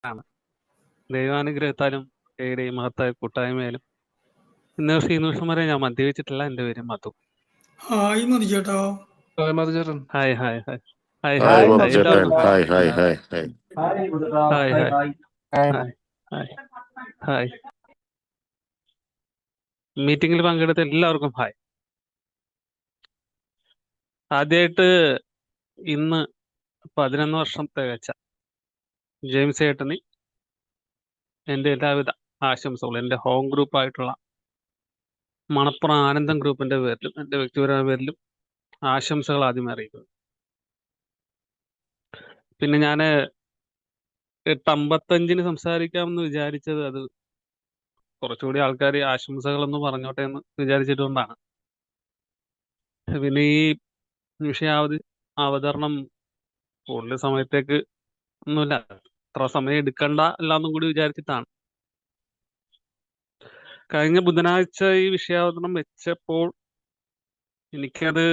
ആണ്. ദൈവാനുഗ്രഹത്താലും ഈ മഹത്തായ കൂട്ടായ്മയിലും ഇന്ന് ദിവസം ഈ നിമിഷം വരെ ഞാൻ മദ്യപിച്ചിട്ടില്ല. എൻ്റെ പേര് മധു. ഹായ് മതിച്ചേട്ടാ. ഹായ് മധുചേട്ടൻ. Hi hi hi hi hi hi hi മധുചേട്ടൻ. എല്ലാവർക്കും hi hi hi hi hi. Hi hi hi. Hi hi hi. മീറ്റിംഗിൽ പങ്കെടുത്ത എല്ലാവർക്കും ഹായ്. ആദ്യമായിട്ട് ഇന്ന് 11 വർഷം തികച്ച ജെയിംസ് ഏട്ടന് എൻ്റെ എല്ലാവിധ ആശംസകളും എൻ്റെ ഹോം ഗ്രൂപ്പായിട്ടുള്ള മണപ്പുറം ആനന്ദം ഗ്രൂപ്പിൻ്റെ പേരിലും എൻ്റെ വ്യക്തിപരമായ പേരിലും ആശംസകൾ ആദ്യമേ അറിയിക്കുന്നു. പിന്നെ ഞാൻ 8:55 സംസാരിക്കാമെന്ന് വിചാരിച്ചത് അത് കുറച്ചുകൂടി ആൾക്കാർ ആശംസകളൊന്ന് പറഞ്ഞോട്ടെ എന്ന് വിചാരിച്ചിട്ടുകൊണ്ടാണ്. പിന്നെ ഈ അവതരണം കൂടുതൽ സമയത്തേക്ക് ഒന്നുമില്ല, അത്ര സമയം എടുക്കണ്ട എല്ലാന്നും കൂടി വിചാരിച്ചിട്ടാണ്. കഴിഞ്ഞ ബുധനാഴ്ച ഈ വിഷയാവതരണം വെച്ചപ്പോൾ എനിക്കത്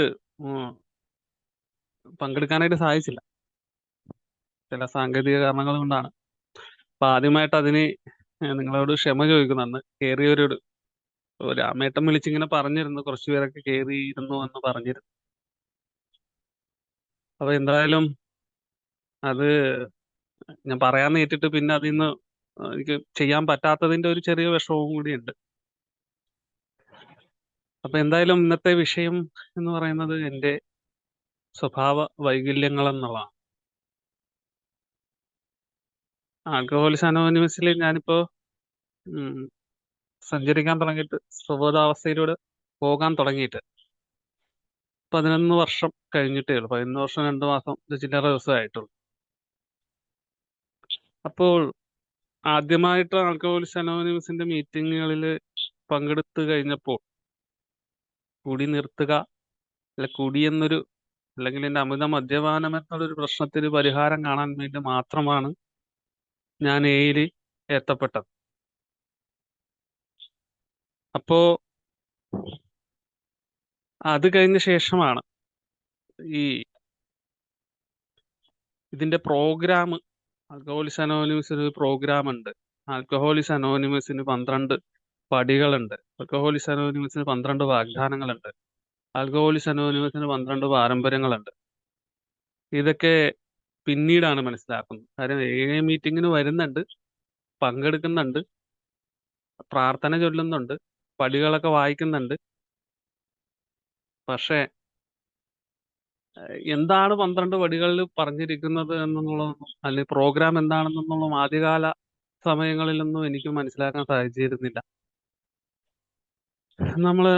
പങ്കെടുക്കാനായിട്ട് സാധിച്ചില്ല, ചില സാങ്കേതിക കാരണങ്ങൾ കൊണ്ടാണ്. അപ്പൊ ആദ്യമായിട്ട് അതിന് നിങ്ങളോട് ക്ഷമ ചോദിക്കുന്നു. അന്ന് കയറിയവരോട് രാമേട്ടൻ വിളിച്ചിങ്ങനെ പറഞ്ഞിരുന്നു, കുറച്ചു പേരൊക്കെ കയറിയിരുന്നു എന്ന് പറഞ്ഞിരുന്നു. അപ്പൊ എന്തായാലും അത് ഞാൻ പറയാൻ നേരിട്ടിട്ട് പിന്നെ അതിൽ നിന്ന് എനിക്ക് ചെയ്യാൻ പറ്റാത്തതിന്റെ ഒരു ചെറിയ വിഷമവും കൂടിയുണ്ട്. അപ്പൊ എന്തായാലും ഇന്നത്തെ വിഷയം എന്ന് പറയുന്നത് എൻ്റെ സ്വഭാവ വൈകല്യങ്ങൾ എന്നുള്ളതാണ്. ആൽക്കഹോളിക്സ് അനോണിമസിൽ ഞാനിപ്പോ സഞ്ചരിക്കാൻ തുടങ്ങിയിട്ട്, സ്വബോധാവസ്ഥയിലൂടെ പോകാൻ തുടങ്ങിയിട്ട് 11 വർഷം കഴിഞ്ഞിട്ടേ ഉള്ളൂ. 11 വർഷം 2 മാസം ചില്ലറ ദിവസമായിട്ടുള്ളൂ. അപ്പോൾ ആദ്യമായിട്ട് ആൽക്കഹോളിക്സ് അനോണിമസിന്റെ മീറ്റിങ്ങുകളിൽ പങ്കെടുത്തു കഴിഞ്ഞപ്പോൾ കുടി നിർത്തുക, അല്ല കുടി എന്നൊരു, അല്ലെങ്കിൽ എൻ്റെ അമിത മദ്യപാനം എന്നുള്ളൊരു പ്രശ്നത്തിന് പരിഹാരം കാണാൻ വേണ്ടി മാത്രമാണ് ഞാൻ എയിൽ എത്തപ്പെട്ടത്. അപ്പോ അത് കഴിഞ്ഞ ശേഷമാണ് ഈ ഇതിന്റെ പ്രോഗ്രാം, ആൽക്കഹോളിക്സ് അനോണിമസിന് ഒരു പ്രോഗ്രാം ഉണ്ട്. ആൽക്കഹോളിക്സ് അനോണിമസിന് 12 പടികളുണ്ട്. ആൽക്കഹോളിക്സ് അനോണിമസിന് 12 വാഗ്ദാനങ്ങളുണ്ട്. ആൽക്കഹോളിക്സ് അനോണിമസിന് 12 പാരമ്പര്യങ്ങളുണ്ട്. ഇതൊക്കെ പിന്നീടാണ് മനസ്സിലാക്കുന്നത്. കാര്യം മീറ്റിങ്ങിന് വരുന്നുണ്ട്, പങ്കെടുക്കുന്നുണ്ട്, പ്രാർത്ഥന ചൊല്ലുന്നുണ്ട്, പടികളൊക്കെ വായിക്കുന്നുണ്ട്. പക്ഷേ എന്താണ് 12 പടികളിൽ പറഞ്ഞിരിക്കുന്നത് എന്നുള്ളതൊന്നും, അല്ലെങ്കിൽ പ്രോഗ്രാം എന്താണെന്നൊന്നും ആദ്യകാല സമയങ്ങളിലൊന്നും എനിക്ക് മനസ്സിലാക്കാൻ സാധിച്ചിരുന്നില്ല. നമ്മള്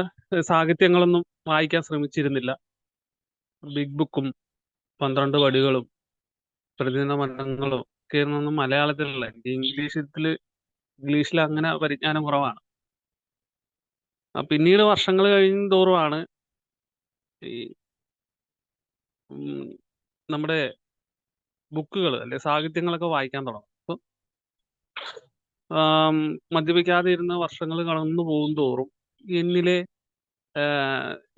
സാഹിത്യങ്ങളൊന്നും വായിക്കാൻ ശ്രമിച്ചിരുന്നില്ല. ബിഗ് ബുക്കും 12 പടികളും പ്രതിദിന മന്ത്രങ്ങളും ഒക്കെ ഒന്നും മലയാളത്തിലല്ല, എനിക്ക് ഇംഗ്ലീഷിൽ അങ്ങനെ പരിജ്ഞാനം കുറവാണ്. പിന്നീട് വർഷങ്ങൾ കഴിയും തോറുമാണ് ഈ നമ്മുടെ ബുക്കുകൾ അല്ലെ സാഹിത്യങ്ങളൊക്കെ വായിക്കാൻ തുടങ്ങും. അപ്പം മദ്യപിക്കാതെ ഇരുന്ന വർഷങ്ങൾ കടന്നു പോകും തോറും എന്നിലെ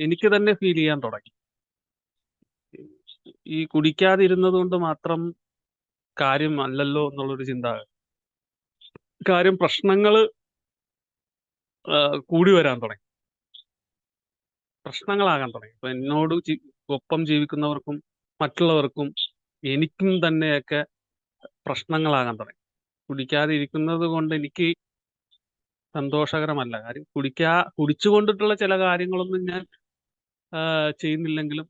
എനിക്ക് തന്നെ ഫീൽ ചെയ്യാൻ തുടങ്ങി, ഈ കുടിക്കാതിരുന്നത് കൊണ്ട് മാത്രം കാര്യം അല്ലല്ലോ എന്നുള്ളൊരു ചിന്താഗതി. കാര്യം പ്രശ്നങ്ങൾ കൂടി വരാൻ തുടങ്ങി, പ്രശ്നങ്ങളാകാൻ തുടങ്ങി. ഇപ്പൊ എന്നോട് ഒപ്പം ജീവിക്കുന്നവർക്കും മറ്റുള്ളവർക്കും എനിക്കും തന്നെയൊക്കെ പ്രശ്നങ്ങളാകാൻ തുടങ്ങി. കുടിക്കാതെ ഇരിക്കുന്നത് കൊണ്ട് എനിക്ക് സന്തോഷകരമല്ല. കാര്യം കുടിച്ചുകൊണ്ടിട്ടുള്ള ചില കാര്യങ്ങളൊന്നും ഞാൻ ചെയ്യുന്നില്ലെങ്കിലും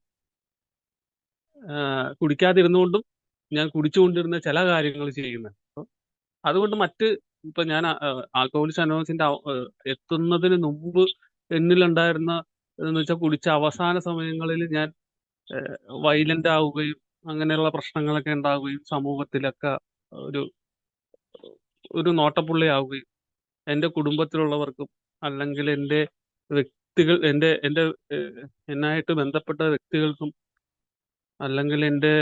കുടിക്കാതിരുന്നുകൊണ്ടും ഞാൻ കുടിച്ചുകൊണ്ടിരുന്ന ചില കാര്യങ്ങൾ ചെയ്യുന്നുണ്ട്. അപ്പം അതുകൊണ്ട് ഇപ്പൊ ഞാൻ ആൽക്കഹോളിക്സ് അനോണിമസിന്റെ എത്തുന്നതിന് മുമ്പ് എന്നിലുണ്ടായിരുന്ന എന്ന് വെച്ചാൽ കുടിച്ച അവസാന സമയങ്ങളിൽ ഞാൻ വയലന്റ് ആവുകയും അങ്ങനെയുള്ള പ്രശ്നങ്ങളൊക്കെ ഉണ്ടാവുകയും സമൂഹത്തിലൊക്കെ ഒരു ഒരു നോട്ടപ്പുള്ളിയാവുകയും എൻ്റെ കുടുംബത്തിലുള്ളവർക്കും അല്ലെങ്കിൽ എൻ്റെ വ്യക്തികൾ എൻ്റെ എന്നായിട്ട് ബന്ധപ്പെട്ട വ്യക്തികൾക്കും അല്ലെങ്കിൽ എൻ്റെ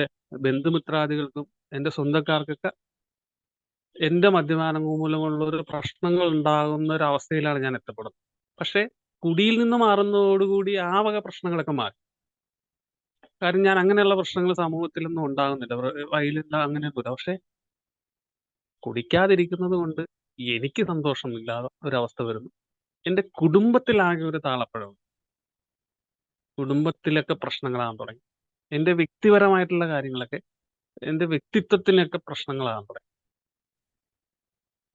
ബന്ധുമിത്രാദികൾക്കും എൻ്റെ സ്വന്തക്കാർക്കൊക്കെ എൻ്റെ മദ്യപാനം മൂലമുള്ള ഒരു പ്രശ്നങ്ങൾ ഉണ്ടാകുന്ന ഒരു അവസ്ഥയിലാണ് ഞാൻ എത്തപ്പെടുന്നത്. പക്ഷേ കുടിയിൽ നിന്ന് മാറുന്നതോടുകൂടി ആ വക പ്രശ്നങ്ങളൊക്കെ മാറി. കാര്യം ഞാൻ അങ്ങനെയുള്ള പ്രശ്നങ്ങൾ സമൂഹത്തിലൊന്നും ഉണ്ടാകുന്നില്ല, വയലില്ല, അങ്ങനെയൊന്നുമില്ല. പക്ഷെ കുടിക്കാതിരിക്കുന്നത് കൊണ്ട് എനിക്ക് സന്തോഷമില്ലാതെ ഒരവസ്ഥ വരുന്നു. എന്റെ കുടുംബത്തിലാകെ ഒരു താളപ്പിഴവ്. കുടുംബത്തിലൊക്കെ പ്രശ്നങ്ങളാകാൻ തുടങ്ങി. എന്റെ വ്യക്തിപരമായിട്ടുള്ള കാര്യങ്ങളൊക്കെ എന്റെ വ്യക്തിത്വത്തിനൊക്കെ പ്രശ്നങ്ങളാകാൻ തുടങ്ങി.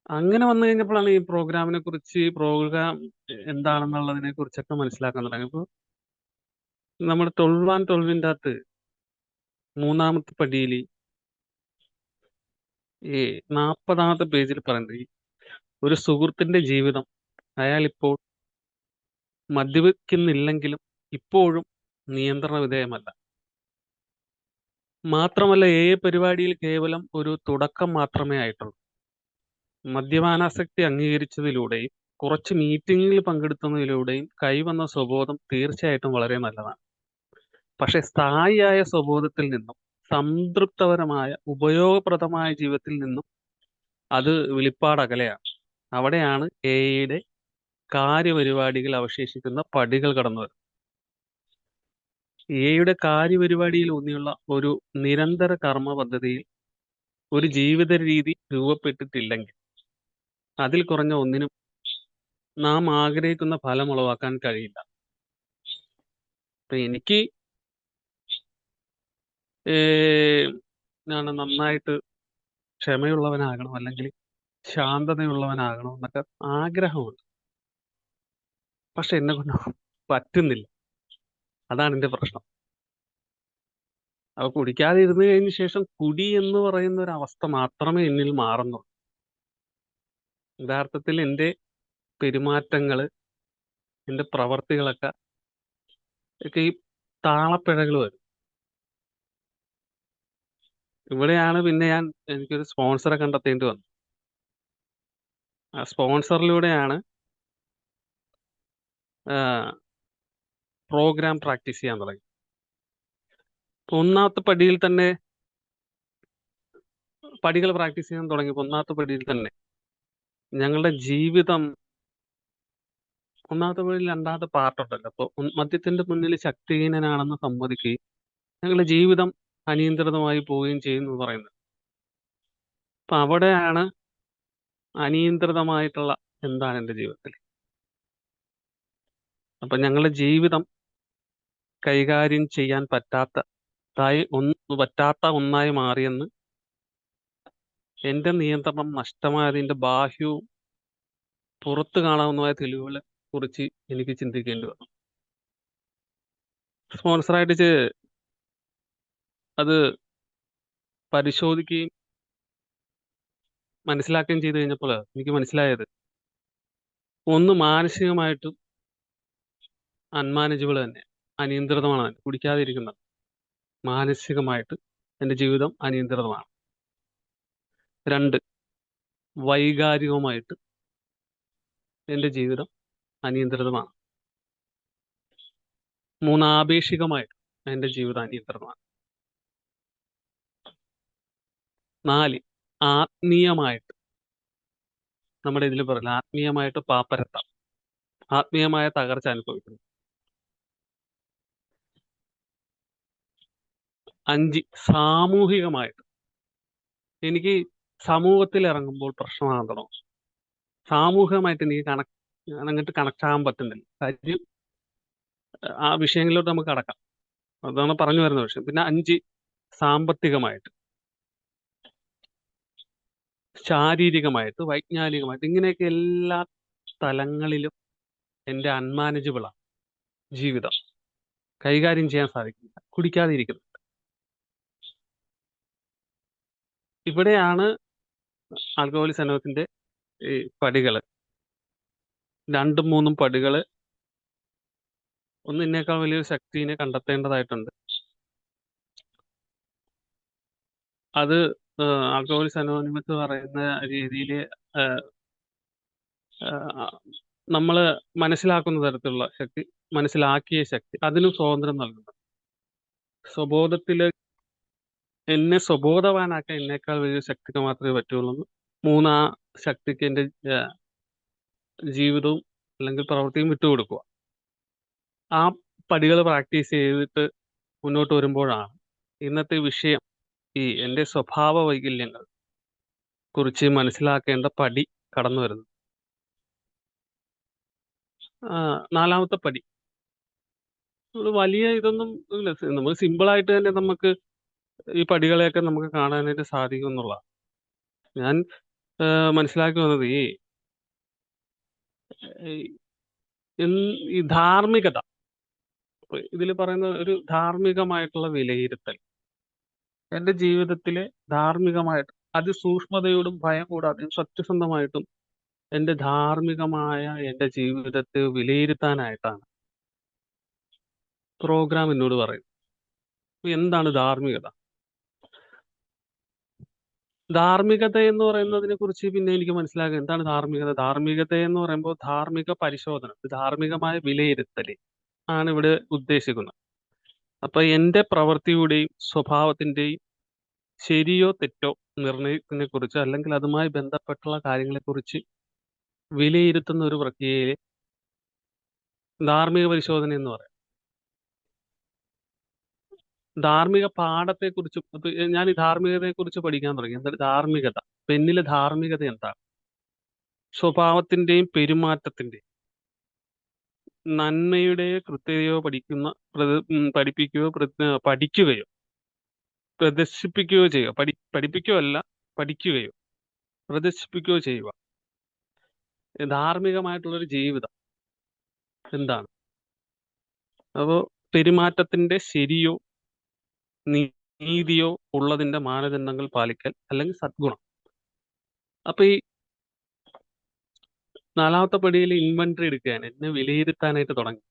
അങ്ങനെ വന്നു കഴിഞ്ഞപ്പോഴാണ് ഈ പ്രോഗ്രാം എന്താണെന്നുള്ളതിനെ കുറിച്ചൊക്കെ മനസ്സിലാക്കാൻ തുടങ്ങി. അപ്പൊ നമ്മുടെ 12 ആൻഡ് 12 അകത്ത് 3-ാമത്തെ പടിയില് ഈ 40-ാമത്തെ പേജിൽ പറയുന്നത് ഒരു സുഹൃത്തിന്റെ ജീവിതം അയാളിപ്പോൾ മദ്യപിക്കുന്നില്ലെങ്കിലും ഇപ്പോഴും നിയന്ത്രണ വിധേയമല്ല. മാത്രമല്ല പരിപാടിയിൽ കേവലം ഒരു തുടക്കം മാത്രമേ ആയിട്ടുള്ളൂ. മദ്യപാനാസക്തി അംഗീകരിച്ചതിലൂടെയും കുറച്ച് മീറ്റിംഗുകളിൽ പങ്കെടുക്കുന്നതിലൂടെയും കൈവന്ന സ്വബോധം തീർച്ചയായിട്ടും വളരെ നല്ലതാണ്. പക്ഷെ സ്ഥായിയായ സ്വബോധത്തിൽ നിന്നും സംതൃപ്തപരമായ ഉപയോഗപ്രദമായ ജീവിതത്തിൽ നിന്നും അത് വെളിപ്പാടകലെയാണ്. അവിടെയാണ് എയുടെ കാര്യപരിപാടികൾ അവശേഷിക്കുന്ന പടികൾ കടന്നു വരുന്നത്. എയുടെ കാര്യപരിപാടിയിൽ ഊന്നിയുള്ള ഒരു നിരന്തര കർമ്മ പദ്ധതിയിൽ ഒരു ജീവിത രീതി രൂപപ്പെട്ടിട്ടില്ലെങ്കിൽ അതിൽ കുറഞ്ഞ ഒന്നിനും നാം ആഗ്രഹിക്കുന്ന ഫലം ഉളവാക്കാൻ കഴിയില്ല. അപ്പൊ എനിക്ക് ഞാൻ നന്നായിട്ട് ക്ഷമയുള്ളവനാകണം, അല്ലെങ്കിൽ ശാന്തതയുള്ളവനാകണം എന്നൊക്കെ ആഗ്രഹമുണ്ട്. പക്ഷെ എന്നെ കൊണ്ട് പറ്റുന്നില്ല. അതാണ് എന്റെ പ്രശ്നം. അപ്പൊ കുടിക്കാതെ ഇരുന്ന് കഴിഞ്ഞ ശേഷം കുടി എന്ന് പറയുന്ന ഒരു അവസ്ഥ മാത്രമേ എന്നിൽ മാറുന്നുള്ളൂ. യഥാർത്ഥത്തിൽ എന്റെ പെരുമാറ്റങ്ങള്, എന്റെ പ്രവർത്തികളൊക്കെ ഈ താളപ്പിഴകൾ വരും. ഇവിടെയാണ് പിന്നെ എനിക്കൊരു സ്പോൺസറെ കണ്ടെത്തേണ്ടി വന്നു. ആ സ്പോൺസറിലൂടെയാണ് പ്രോഗ്രാം പ്രാക്ടീസ് ചെയ്യാൻ തുടങ്ങി. ഒന്നാമത്തെ പടിയിൽ തന്നെ പടികൾ പ്രാക്ടീസ് ചെയ്യാൻ തുടങ്ങിയപ്പോൾ ഒന്നാമത്തെ പടിയിൽ തന്നെ ഞങ്ങളുടെ ജീവിതം, ഒന്നാമത്തെ പടിയിൽ 2-ാമത്തെ പാർട്ടുണ്ടല്ലോ. അപ്പോൾ മദ്യത്തിന്റെ മുന്നിൽ ശക്തിഹീനനാണെന്ന് സമ്മതിക്കുകയും ഞങ്ങളുടെ ജീവിതം അനിയന്ത്രിതമായി പോവുകയും ചെയ്യുന്നു പറയുന്നത്. അപ്പൊ അവിടെയാണ് അനിയന്ത്രിതമായിട്ടുള്ള എന്താണ് എൻ്റെ ജീവിതത്തിൽ. അപ്പൊ ഞങ്ങളുടെ ജീവിതം കൈകാര്യം ചെയ്യാൻ പറ്റാത്ത ഒന്നായി മാറിയെന്ന്, എന്റെ നിയന്ത്രണം നഷ്ടമായതിന്റെ ബാഹ്യവും പുറത്ത് കാണാവുന്നതായ തെളിവുകളെ കുറിച്ച് എനിക്ക് ചിന്തിക്കേണ്ടി വന്നു. സ്പോൺസറായിട്ട് അത് പരിശോധിക്കുകയും മനസ്സിലാക്കുകയും ചെയ്തു കഴിഞ്ഞപ്പോൾ എനിക്ക് മനസ്സിലായത്, ഒന്ന് മാനസികമായിട്ടും അൺമാനേജബിൾ തന്നെ, അനിയന്ത്രിതമാണ്. കുടിക്കാതിരിക്കുന്നത് മാനസികമായിട്ട് എൻ്റെ ജീവിതം അനിയന്ത്രിതമാണ്. 2, വൈകാരികമായിട്ട് എൻ്റെ ജീവിതം അനിയന്ത്രിതമാണ്. 3, ആപേക്ഷികമായിട്ട് എൻ്റെ ജീവിതം അനിയന്ത്രിതമാണ്. 4, ആത്മീയമായിട്ട്, നമ്മുടെ ഇതിൽ പറയില്ല, ആത്മീയമായിട്ട് പാപ്പരത്താം, ആത്മീയമായ തകർച്ച അനുഭവിക്കുന്നു. 5, സാമൂഹികമായിട്ട് എനിക്ക് സമൂഹത്തിൽ ഇറങ്ങുമ്പോൾ പ്രശ്നമാകാൻ തുടങ്ങും. സാമൂഹികമായിട്ട് എനിക്ക് അങ്ങോട്ട് കണക്ട് ആകാൻ പറ്റുന്നില്ല. കാര്യം ആ വിഷയങ്ങളിലോട്ട് നമുക്ക് കടക്കാം. അതാണ് പറഞ്ഞു വരുന്ന വിഷയം. പിന്നെ 5, സാമ്പത്തികമായിട്ട്, ശാരീരികമായിട്ട്, വൈജ്ഞാനികമായിട്ട്, ഇങ്ങനെയൊക്കെ എല്ലാ തലങ്ങളിലും എൻ്റെ അൺമാനേജബിളാണ് ജീവിതം. കൈകാര്യം ചെയ്യാൻ സാധിക്കില്ല കുടിക്കാതെ ഇരിക്കുന്നത്. ഇവിടെയാണ് ആൽക്കഹോളിക് അനോണിമസിന്റെ ഈ പടികള്, 2ഉം 3ഉം പടികള്. ഒന്ന് എന്നേക്കാൾ വലിയൊരു ശക്തിനെ കണ്ടെത്തേണ്ടതായിട്ടുണ്ട്. അത് ആൽക്കഹോളിക് അനോണിമസ് പറയുന്ന രീതിയിൽ നമ്മൾ മനസ്സിലാക്കുന്ന തരത്തിലുള്ള ശക്തി, മനസ്സിലാക്കിയ ശക്തി, അതിനും സ്വാതന്ത്ര്യം നൽകുന്നത്. സ്വബോധത്തില് എന്നെ സ്വബോധവാനാക്കാൻ എന്നേക്കാൾ വലിയ ശക്തിക്ക് മാത്രമേ പറ്റുള്ളൂ. 3, ആ ശക്തിക്ക് എൻ്റെ ജീവിതവും അല്ലെങ്കിൽ പ്രവൃത്തിയും വിട്ടുകൊടുക്കുക. ആ പടികൾ പ്രാക്ടീസ് ചെയ്തിട്ട് മുന്നോട്ട് വരുമ്പോഴാണ് ഇന്നത്തെ വിഷയം, ഈ എൻ്റെ സ്വഭാവ വൈകല്യങ്ങൾ കുറിച്ച് മനസ്സിലാക്കേണ്ട പടി കടന്നു വരുന്നത്. നാലാമത്തെ പടി നമ്മള് വലിയ ഇതൊന്നും ഇല്ല. നമ്മൾ സിമ്പിളായിട്ട് തന്നെ നമുക്ക് ഈ പടികളെയൊക്കെ നമുക്ക് കാണാനായിട്ട് സാധിക്കും എന്നുള്ളതാണ്. ഞാൻ മനസ്സിലാക്കി വന്നത് ഈ ഈ ധാർമ്മികത. ഇതില് പറയുന്ന ഒരു ധാർമ്മികമായിട്ടുള്ള വിലയിരുത്തൽ. എന്റെ ജീവിതത്തിലെ ധാർമ്മികമായിട്ട് അതിസൂക്ഷ്മതയോടും ഭയം കൂടാതെയും സത്യസന്ധമായിട്ടും എന്റെ ധാർമ്മികമായ എന്റെ ജീവിതത്തെ വിലയിരുത്താനായിട്ടാണ് പ്രോഗ്രാം എന്നോട് പറയുന്നത്. അപ്പൊ എന്താണ് ധാർമ്മികത? ധാർമ്മികത എന്ന് പറയുന്നതിനെ കുറിച്ച് പിന്നെ എനിക്ക് മനസ്സിലാക്കുക എന്താണ് ധാർമ്മികത. ധാർമ്മികത എന്ന് പറയുമ്പോൾ ധാർമ്മിക പരിശോധന, ധാർമ്മികമായ വിലയിരുത്തല് ആണ് ഇവിടെ ഉദ്ദേശിക്കുന്നത്. അപ്പൊ എന്റെ പ്രവൃത്തിയുടെയും സ്വഭാവത്തിന്റെയും ശരിയോ തെറ്റോ നിർണയത്തിനെ കുറിച്ച് അല്ലെങ്കിൽ അതുമായി ബന്ധപ്പെട്ടുള്ള കാര്യങ്ങളെ കുറിച്ച് വിലയിരുത്തുന്ന ഒരു പ്രക്രിയയെ ധാർമ്മിക പരിശോധന എന്ന് പറയും. ധാർമ്മിക പാഠത്തെക്കുറിച്ചും ഇപ്പൊ ഞാൻ ഈ ധാർമ്മികതയെക്കുറിച്ച് പഠിക്കാൻ തുടങ്ങി. എന്താണ് ധാർമ്മികത? അപ്പൊ എന്നിലെ ധാർമ്മികത എന്താണ്? സ്വഭാവത്തിന്റെയും പെരുമാറ്റത്തിന്റെയും നന്മയുടെയോ കൃത്യതയോ പഠിപ്പിക്കുകയോ പഠിക്കുകയോ പ്രദർശിപ്പിക്കുകയോ ചെയ്യുക. പഠിപ്പിക്കുകയോ അല്ല, പഠിക്കുകയോ പ്രദർശിപ്പിക്കുകയോ ചെയ്യുക. ധാർമ്മികമായിട്ടുള്ളൊരു ജീവിതം എന്താണ്? അപ്പോൾ പെരുമാറ്റത്തിന്റെ ശരിയോ നീതിയോ ഉള്ളതിന്റെ മാനദണ്ഡങ്ങൾ പാലിക്കൽ അല്ലെങ്കിൽ സദ്ഗുണം. അപ്പൊ ഈ നാലാമത്തെ പടിയിൽ ഇൻവെന്ററി എടുക്കുകയാണ്. എന്നെ വിലയിരുത്താനായിട്ട് തുടങ്ങി.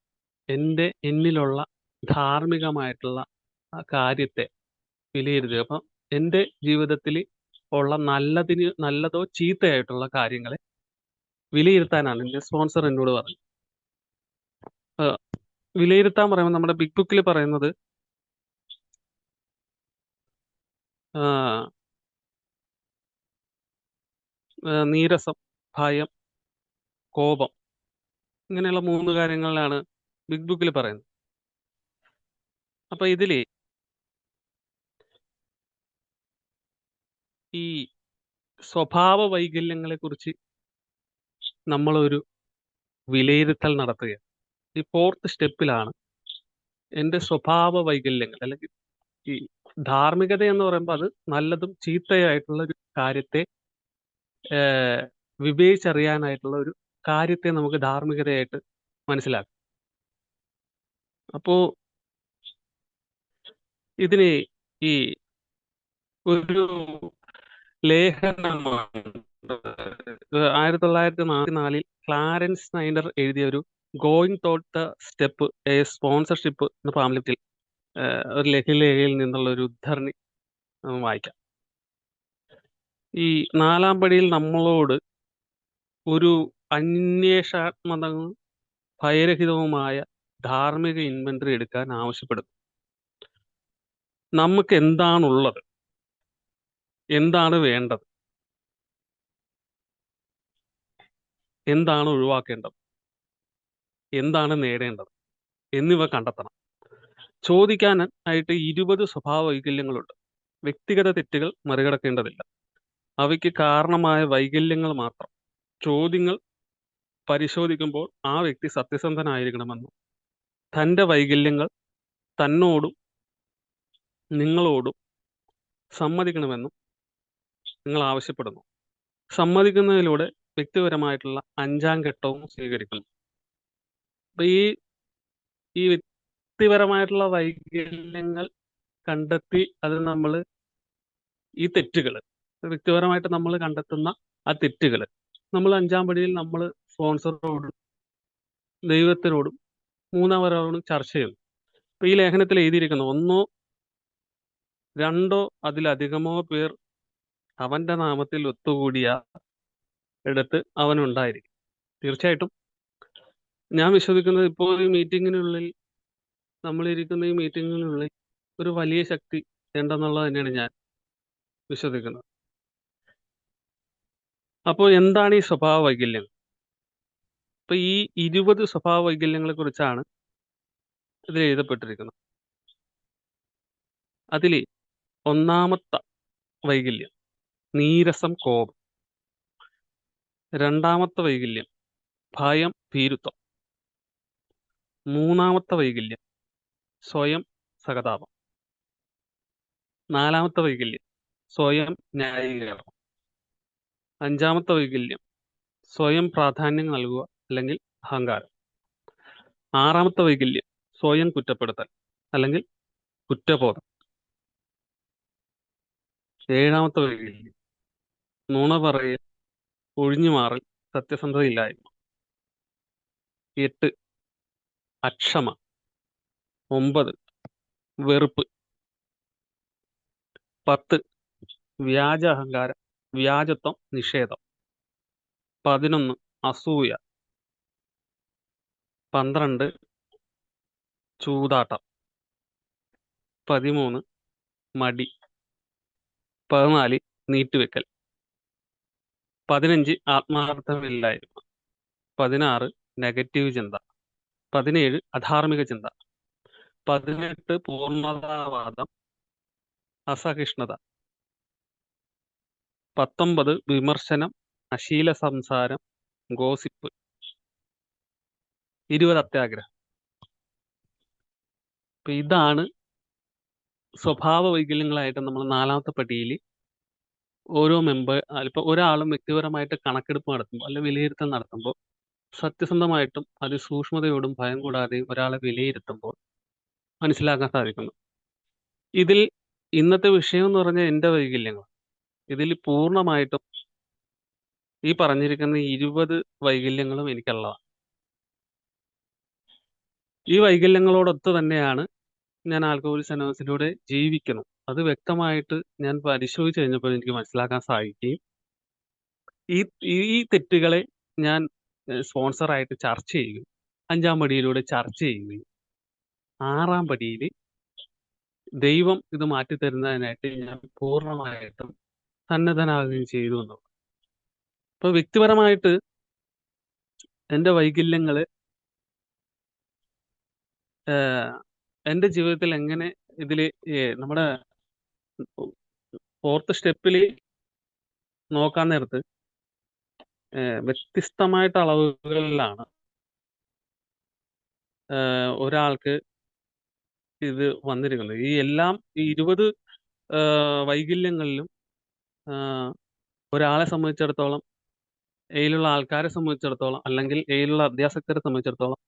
എന്നിലുള്ള ധാർമ്മികമായിട്ടുള്ള ആ കാര്യത്തെ വിലയിരുത്തുക. അപ്പം എൻ്റെ ജീവിതത്തിൽ ഉള്ള നല്ലതോ ചീത്തയായിട്ടുള്ള കാര്യങ്ങളെ വിലയിരുത്താനാണ് എൻ്റെ സ്പോൺസർ എന്നോട് പറഞ്ഞത്. വിലയിരുത്താൻ പറയുമ്പോൾ നമ്മുടെ ബിഗ് ബുക്കിൽ പറയുന്നത് നീരസം, ഭയം, കോപം, ഇങ്ങനെയുള്ള 3 കാര്യങ്ങളിലാണ് ബിഗ് ബുക്കിൽ പറയുന്നത്. അപ്പൊ ഇതില് ഈ സ്വഭാവ വൈകല്യങ്ങളെ കുറിച്ച് നമ്മളൊരു വിലയിരുത്തൽ നടത്തുകയാണ്. ഈ 4th സ്റ്റെപ്പിലാണ് എൻ്റെ സ്വഭാവ വൈകല്യങ്ങൾ അല്ലെങ്കിൽ ഈ ധാർമ്മികത എന്ന് പറയുമ്പോൾ അത് നല്ലതും ചീത്തയായിട്ടുള്ള ഒരു കാര്യത്തെ വിവേചിച്ചറിയാനായിട്ടുള്ള ഒരു കാര്യത്തെ നമുക്ക് ധാർമ്മികതയായിട്ട് മനസ്സിലാക്കാം. അപ്പോ ഇതിന് ഈ ഒരു ലേഖനമാണ് 1944 ക്ലാരൻസ് നൈനർ എഴുതിയ ഒരു going thought the step A sponsorship എന്ന പാംലെറ്റിൽ ഒരു ലഘുലേഖയിൽ നിന്നുള്ള ഒരു ഉദ്ധരണി വായിക്കാം. ഈ 4ാം പടിയിൽ നമ്മളോട് ഒരു അന്വേഷാത്മകവും ഭയരഹിതവുമായ ധാർമ്മിക ഇൻവെന്ററി എടുക്കാൻ ആവശ്യപ്പെടുന്നു. നമുക്ക് എന്താണുള്ളത്, എന്താണ് വേണ്ടത്, എന്താണ് ഒഴിവാക്കേണ്ടത്, എന്താണ് നേടേണ്ടത് എന്നിവ കണ്ടെത്തണം. ചോദിക്കാൻ ആയിട്ട് 20 സ്വഭാവ വൈകല്യങ്ങളുണ്ട്. വ്യക്തിഗത തെറ്റുകൾ മറികടക്കേണ്ടതില്ല. അവയ്ക്ക് കാരണമായ വൈകല്യങ്ങൾ മാത്രം. ചോദ്യങ്ങൾ പരിശോധിക്കുമ്പോൾ ആ വ്യക്തി സത്യസന്ധനായിരിക്കണമെന്നും തൻ്റെ വൈകല്യങ്ങൾ തന്നോടും നിങ്ങളോടും സമ്മതിക്കണമെന്നും നിങ്ങൾ ആവശ്യപ്പെടുന്നു. സമ്മതിക്കുന്നതിലൂടെ വ്യക്തിപരമായിട്ടുള്ള 5ാം ഘട്ടവും സ്വീകരിക്കുന്നു. അപ്പൊ ഈ വ്യക്തിപരമായിട്ടുള്ള വൈകല്യങ്ങൾ കണ്ടെത്തി അത് നമ്മൾ ഈ തെറ്റുകൾ വ്യക്തിപരമായിട്ട് നമ്മൾ കണ്ടെത്തുന്ന ആ തെറ്റുകൾ നമ്മൾ 5ാം പടിയിൽ നമ്മൾ സ്പോൺസറോടും ദൈവത്തിനോടും 3ാമവരോടും ചർച്ച ചെയ്യുന്നു. അപ്പൊ ഈ ലേഖനത്തിൽ എഴുതിയിരിക്കുന്നു, 1 2 അതിലധികമോ പേർ അവന്റെ നാമത്തിൽ ഒത്തുകൂടിയ ഇടത്ത് അവനുണ്ടായിരിക്കും. തീർച്ചയായിട്ടും ഞാൻ വിശ്വസിക്കുന്നത് ഇപ്പോൾ ഈ മീറ്റിങ്ങിനുള്ളിൽ നമ്മളിരിക്കുന്ന ഈ മീറ്റിങ്ങിനുള്ളിൽ ഒരു വലിയ ശക്തി ഉണ്ടെന്നുള്ളത് തന്നെയാണ് ഞാൻ വിശ്വസിക്കുന്നത്. അപ്പോൾ എന്താണ് ഈ സ്വഭാവ വൈകല്യം? അപ്പൊ ഈ 20 സ്വഭാവ വൈകല്യങ്ങളെ കുറിച്ചാണ് ഇതിൽ എഴുതപ്പെട്ടിരിക്കുന്നത്. അതിൽ 1ാമത്തെ വൈകല്യം നീരസം, കോപം. രണ്ടാമത്തെ വൈകല്യം ഭയം, ഭീരുത്വം. മൂന്നാമത്തെ വൈകല്യം സ്വയം സഹതാപം. നാലാമത്തെ വൈകല്യം സ്വയം ന്യായീകരണം. അഞ്ചാമത്തെ വൈകല്യം സ്വയം പ്രാധാന്യം നൽകുക അല്ലെങ്കിൽ അഹങ്കാരം. ആറാമത്തെ വൈകല്യം സ്വയം കുറ്റപ്പെടുത്തൽ അല്ലെങ്കിൽ കുറ്റബോധം. ഏഴാമത്തെ വൈകല്യം നുണ പറയൽ, ഒഴിഞ്ഞുമാറൽ, സത്യസന്ധതയില്ലായ്മ. 8 അക്ഷമ. 9 വെറുപ്പ്. 10 വ്യാജ അഹങ്കാരം, വ്യാജത്വം, നിഷേധം. 11 അസൂയ. 12 ചൂതാട്ടം. 13 മടി. 14 നീട്ടിവെക്കൽ. 15 ആത്മാർത്ഥമില്ലായ്മ. 16 നെഗറ്റീവ് ചിന്ത. 17 അധാർമിക ചിന്ത. 18 പൂർണ്ണതാവാദം, അസഹിഷ്ണുത. 19 വിമർശനം, അശ്ലീല സംസാരം, ഗോസിപ്പ്. 20 അത്യാഗ്രഹം. അപ്പൊ ഇതാണ് സ്വഭാവ വൈകല്യങ്ങളായിട്ട് നമ്മൾ നാലാമത്തെ പട്ടികയിൽ ഓരോ ഇപ്പൊ ഒരാളും വ്യക്തിപരമായിട്ട് കണക്കെടുപ്പ് നടത്തുമ്പോൾ അല്ലെങ്കിൽ വിലയിരുത്തൽ നടത്തുമ്പോൾ സത്യസന്ധമായിട്ടും അതിസൂക്ഷ്മതയോടും ഭയം കൂടാതെയും ഒരാളെ വിലയിരുത്തുമ്പോൾ മനസ്സിലാക്കാൻ സാധിക്കുന്നു. ഇതിൽ ഇന്നത്തെ വിഷയം എന്ന് പറഞ്ഞാൽ എൻ്റെ വൈകല്യങ്ങൾ. ഇതിൽ പൂർണ്ണമായിട്ടും ഈ പറഞ്ഞിരിക്കുന്ന 20 വൈകല്യങ്ങളും എനിക്കുള്ളതാണ്. ഈ വൈകല്യങ്ങളോടൊത്ത് തന്നെയാണ് ഞാൻ ആൽക്കഹോളിക് അനോണിമസിലൂടെ ജീവിക്കുന്നു. അത് വ്യക്തമായിട്ട് ഞാൻ പരിശോധിച്ച് കഴിഞ്ഞപ്പോൾ എനിക്ക് മനസ്സിലാക്കാൻ സാധിക്കുകയും ഈ ഈ തെറ്റുകളെ ഞാൻ സ്പോൺസറായിട്ട് ചർച്ച ചെയ്യുകയും 5-ാം പടിയിലൂടെ ചർച്ച ചെയ്യുകയും 6-ാം പടിയിൽ ദൈവം ഇത് മാറ്റിത്തരുന്നതിനായിട്ട് ഞാൻ പൂർണ്ണമായിട്ടും സന്നദ്ധനാകുകയും ചെയ്തു എന്നുള്ളത്. അപ്പൊ വ്യക്തിപരമായിട്ട് എൻ്റെ വൈകല്യങ്ങൾ എൻ്റെ ജീവിതത്തിൽ എങ്ങനെ ഇതിൽ നമ്മുടെ 4th സ്റ്റെപ്പിൽ നോക്കാൻ നേരത്ത് വ്യത്യസ്തമായിട്ട് അളവുകളിലാണ് ഒരാൾക്ക് ഇത് വന്നിരിക്കുന്നത്. ഈ 20 വൈകല്യങ്ങളിലും ഒരാളെ സംബന്ധിച്ചിടത്തോളം, എയിലുള്ള ആൾക്കാരെ സംബന്ധിച്ചിടത്തോളം, അല്ലെങ്കിൽ എയിലുള്ള അധ്യാസക്തരെ സംബന്ധിച്ചിടത്തോളം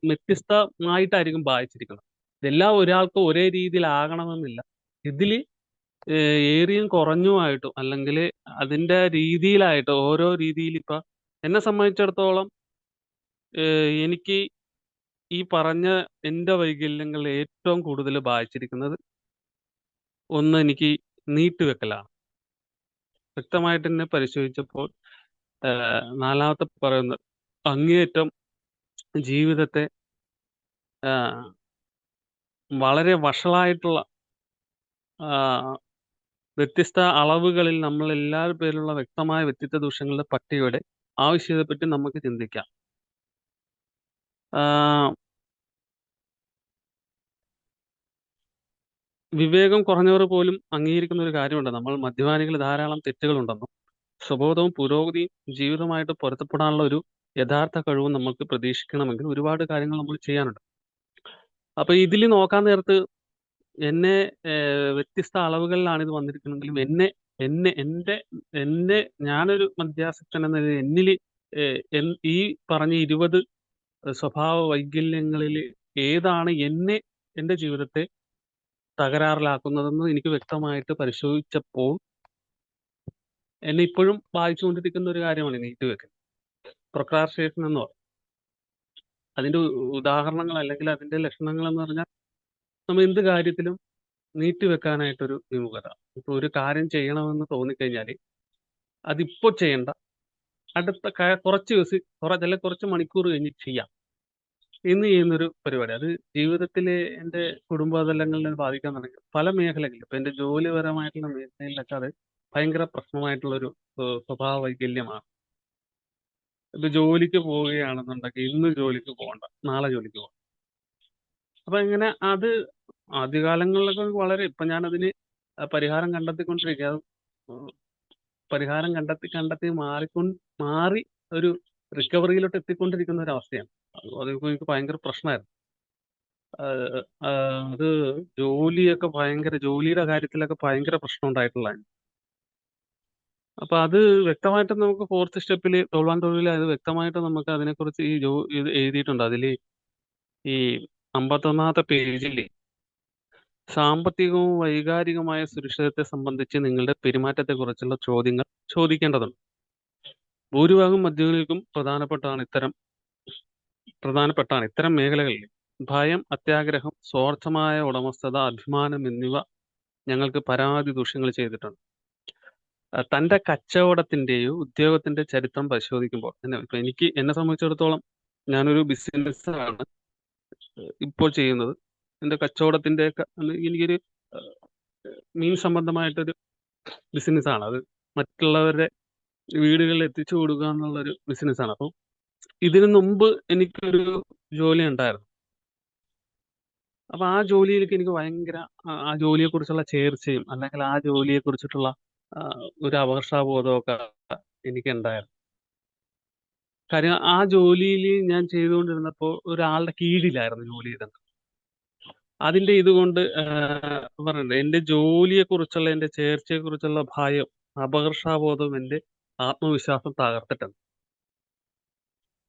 വ്യത്യസ്തമായിട്ടായിരിക്കും ബാധിച്ചിരിക്കുന്നത്. ഇതെല്ലാം ഒരാൾക്ക് ഒരേ രീതിയിലാകണമെന്നില്ല. ഇതിൽ ഏറിയും കുറഞ്ഞുമായിട്ടും അല്ലെങ്കിൽ അതിൻ്റെ രീതിയിലായിട്ട് ഓരോ രീതിയിൽ ഇപ്പം എന്നെ സംബന്ധിച്ചിടത്തോളം എനിക്ക് ഈ പറഞ്ഞ എൻ്റെ വൈകല്യങ്ങൾ ഏറ്റവും കൂടുതൽ ബാധിച്ചിരിക്കുന്നത് ഒന്ന് എനിക്ക് നീട്ടിവെക്കലാണ്. വ്യക്തമായിട്ട് തന്നെ പരിശോധിച്ചപ്പോൾ നാലാമത്തെ പറയുന്നത് അങ്ങേയറ്റം ജീവിതത്തെ വളരെ വഷളായിട്ടുള്ള വ്യത്യസ്ത അളവുകളിൽ നമ്മൾ എല്ലാവരും പേരിലുള്ള വ്യക്തമായ വ്യക്തിത്വ ദൂഷ്യങ്ങളുടെ പട്ടികയുടെ ആവശ്യകതയെപ്പറ്റി നമുക്ക് ചിന്തിക്കാം. വിവേകം കുറഞ്ഞവർ പോലും അംഗീകരിക്കുന്ന ഒരു കാര്യമുണ്ട്. നമ്മൾ മദ്യപാനികൾ ധാരാളം തെറ്റുകളുണ്ടെന്നും സ്വബോധവും പുരോഗതിയും ജീവിതമായിട്ട് പൊരുത്തപ്പെടാനുള്ള ഒരു യഥാർത്ഥ കഴിവും നമുക്ക് പ്രതീക്ഷിക്കണമെങ്കിൽ ഒരുപാട് കാര്യങ്ങൾ നമ്മൾ ചെയ്യാനുണ്ട്. അപ്പൊ ഇതിൽ നോക്കാൻ നേരത്ത് എന്നെ വ്യത്യസ്ത അളവുകളിലാണ് ഇത് വന്നിരിക്കുന്നതെങ്കിലും എന്നെ ഞാനൊരു മദ്യാസക്തൻ എന്ന എന്നിൽ ഈ പറഞ്ഞ 20 സ്വഭാവ വൈകല്യങ്ങളിൽ ഏതാണ് എൻ്റെ ജീവിതത്തെ തകരാറിലാക്കുന്നതെന്ന് എനിക്ക് വ്യക്തമായിട്ട് പരിശോധിച്ചപ്പോൾ എന്നെ ഇപ്പോഴും ബാധിച്ചുകൊണ്ടിരിക്കുന്ന ഒരു കാര്യമാണ് നീട്ടിവെക്കൽ, പ്രൊക്രാസ്റ്റിനേഷൻ എന്ന് പറയും. അതിൻ്റെ ഉദാഹരണങ്ങൾ അല്ലെങ്കിൽ അതിൻ്റെ ലക്ഷണങ്ങൾ എന്ന് പറഞ്ഞാൽ നമ്മൾ എന്ത് കാര്യത്തിലും നീട്ടിവെക്കാനായിട്ടൊരു വിമുഖത. ഇപ്പോൾ ഒരു കാര്യം ചെയ്യണമെന്ന് തോന്നിക്കഴിഞ്ഞാൽ അതിപ്പോൾ ചെയ്യണ്ട, അടുത്ത കുറച്ച് ദിവസം കുറച്ച് മണിക്കൂർ കഴിഞ്ഞ് ചെയ്യാം എന്ന് ചെയ്യുന്നൊരു പരിപാടി. അത് ജീവിതത്തിലെ എൻ്റെ കുടുംബതലങ്ങളിൽ ബാധിക്കാൻ തുടങ്ങി പല മേഖലകളിലും. ഇപ്പം എൻ്റെ ജോലിപരമായിട്ടുള്ള മേഖലയിലൊക്കെ അത് ഭയങ്കര പ്രശ്നമായിട്ടുള്ളൊരു സ്വഭാവ വൈകല്യമാണ്. ഇപ്പൊ ജോലിക്ക് പോവുകയാണെന്നുണ്ടെങ്കിൽ ഇന്ന് ജോലിക്ക് പോകണ്ട, നാളെ ജോലിക്ക് പോകണം. അപ്പൊ ഇങ്ങനെ അത് ആദ്യകാലങ്ങളിലൊക്കെ വളരെ ഇപ്പൊ ഞാനതിന് പരിഹാരം കണ്ടെത്തിക്കൊണ്ടിരിക്കുക. അത് പരിഹാരം കണ്ടെത്തി മാറി ഒരു റിക്കവറിയിലോട്ട് എത്തിക്കൊണ്ടിരിക്കുന്ന ഒരു അവസ്ഥയാണ്. അതിപ്പോ എനിക്ക് ഭയങ്കര പ്രശ്നമായിരുന്നു. ആഹ് അത് ജോലിയുടെ കാര്യത്തിലൊക്കെ ഭയങ്കര പ്രശ്നം ഉണ്ടായിട്ടുള്ളതാണ്. അപ്പൊ അത് വ്യക്തമായിട്ട് നമുക്ക് ഫോർത്ത് സ്റ്റെപ്പില് തൊഴിൽ തൊഴിൽ അത് വ്യക്തമായിട്ട് നമുക്ക് അതിനെക്കുറിച്ച് ഇത് എഴുതിയിട്ടുണ്ട്. അതില് ഈ 51ാമത്തെ പേജില് സാമ്പത്തികവും വൈകാരികമായ സുരക്ഷിതത്തെ സംബന്ധിച്ച് നിങ്ങളുടെ പെരുമാറ്റത്തെക്കുറിച്ചുള്ള ചോദ്യങ്ങൾ ചോദിക്കേണ്ടതുണ്ട്. ഭൂരിഭാഗം മദ്യപർക്കും പ്രധാനപ്പെട്ടാണ് ഇത്തരം മേഖലകളിൽ ഭയം, അത്യാഗ്രഹം, സ്വാർത്ഥമായ ഉടമസ്ഥത, അഭിമാനം എന്നിവ ഞങ്ങൾക്ക് പരാതി ദൂഷ്യങ്ങൾ ചെയ്തിട്ടുണ്ട്. തന്റെ കച്ചവടത്തിന്റെയോ ഉദ്യോഗത്തിന്റെ ചരിത്രം പരിശോധിക്കുമ്പോൾ ഇപ്പൊ എന്നെ സംബന്ധിച്ചിടത്തോളം ഞാനൊരു ബിസിനസ്സാണ് ഇപ്പോൾ ചെയ്യുന്നത്. എന്റെ കച്ചവടത്തിന്റെ എനിക്കൊരു മീൻ സംബന്ധമായിട്ടൊരു ബിസിനസ്സാണ്. അത് മറ്റുള്ളവരുടെ വീടുകളിൽ എത്തിച്ചു കൊടുക്കുക എന്നുള്ളൊരു ബിസിനസ്സാണ്. അപ്പം ഇതിനു മുമ്പ് എനിക്കൊരു ജോലി ഉണ്ടായിരുന്നു. അപ്പൊ ആ ജോലിയിലേക്ക് എനിക്ക് ഭയങ്കര ആ ജോലിയെക്കുറിച്ചുള്ള ചേർച്ചയും അല്ലെങ്കിൽ ആ ജോലിയെക്കുറിച്ചിട്ടുള്ള ഒരു അപകർഷാബോധമൊക്കെ എനിക്കുണ്ടായിരുന്നു. കാര്യം ആ ജോലിയിൽ ഞാൻ ചെയ്തുകൊണ്ടിരുന്നപ്പോൾ ഒരാളുടെ കീഴിലായിരുന്നു ജോലി ചെയ്തത്. അതിന്റെ ഇതുകൊണ്ട് പറഞ്ഞിട്ടുണ്ട് എന്റെ ജോലിയെക്കുറിച്ചുള്ള എന്റെ ചേർച്ചയെക്കുറിച്ചുള്ള ഭയം, അപകർഷാബോധം എന്റെ ആത്മവിശ്വാസം തകർത്തിട്ടുണ്ട്.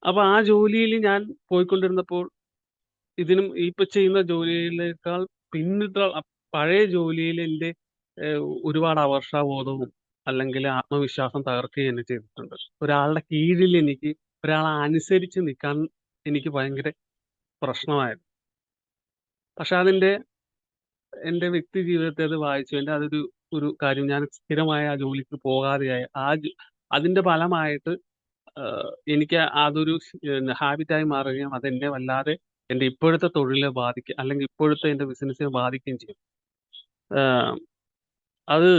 അപ്പൊ ആ ജോലിയിൽ ഞാൻ പോയിക്കൊണ്ടിരുന്നപ്പോൾ ഇപ്പൊ ചെയ്യുന്ന ജോലിയിലേക്കാൾ പിന്നിട്ട് പഴയ ജോലിയിൽ എന്റെ ഒരുപാട് അപകർഷാബോധവും അല്ലെങ്കിൽ ആത്മവിശ്വാസം തകർക്കുകയും എന്നെ ചെയ്തിട്ടുണ്ട്. ഒരാളുടെ കീഴിൽ ഒരാളെ അനുസരിച്ച് നിൽക്കാൻ എനിക്ക് ഭയങ്കര പ്രശ്നമായിരുന്നു. പക്ഷെ എന്റെ വ്യക്തി ജീവിതത്തെ അത് ബാധിച്ചു. ഒരു കാര്യം ഞാൻ സ്ഥിരമായ ആ ജോലിക്ക് പോകാതെയായി. അതിന്റെ ഫലമായിട്ട് എനിക്ക് അതൊരു ഹാബിറ്റായി മാറുകയും അതെന്നെ വല്ലാതെ എന്റെ ഇപ്പോഴത്തെ തൊഴിലിനെ അല്ലെങ്കിൽ ഇപ്പോഴത്തെ എന്റെ ബിസിനസ്സിനെ ബാധിക്കുകയും ചെയ്യും. അത്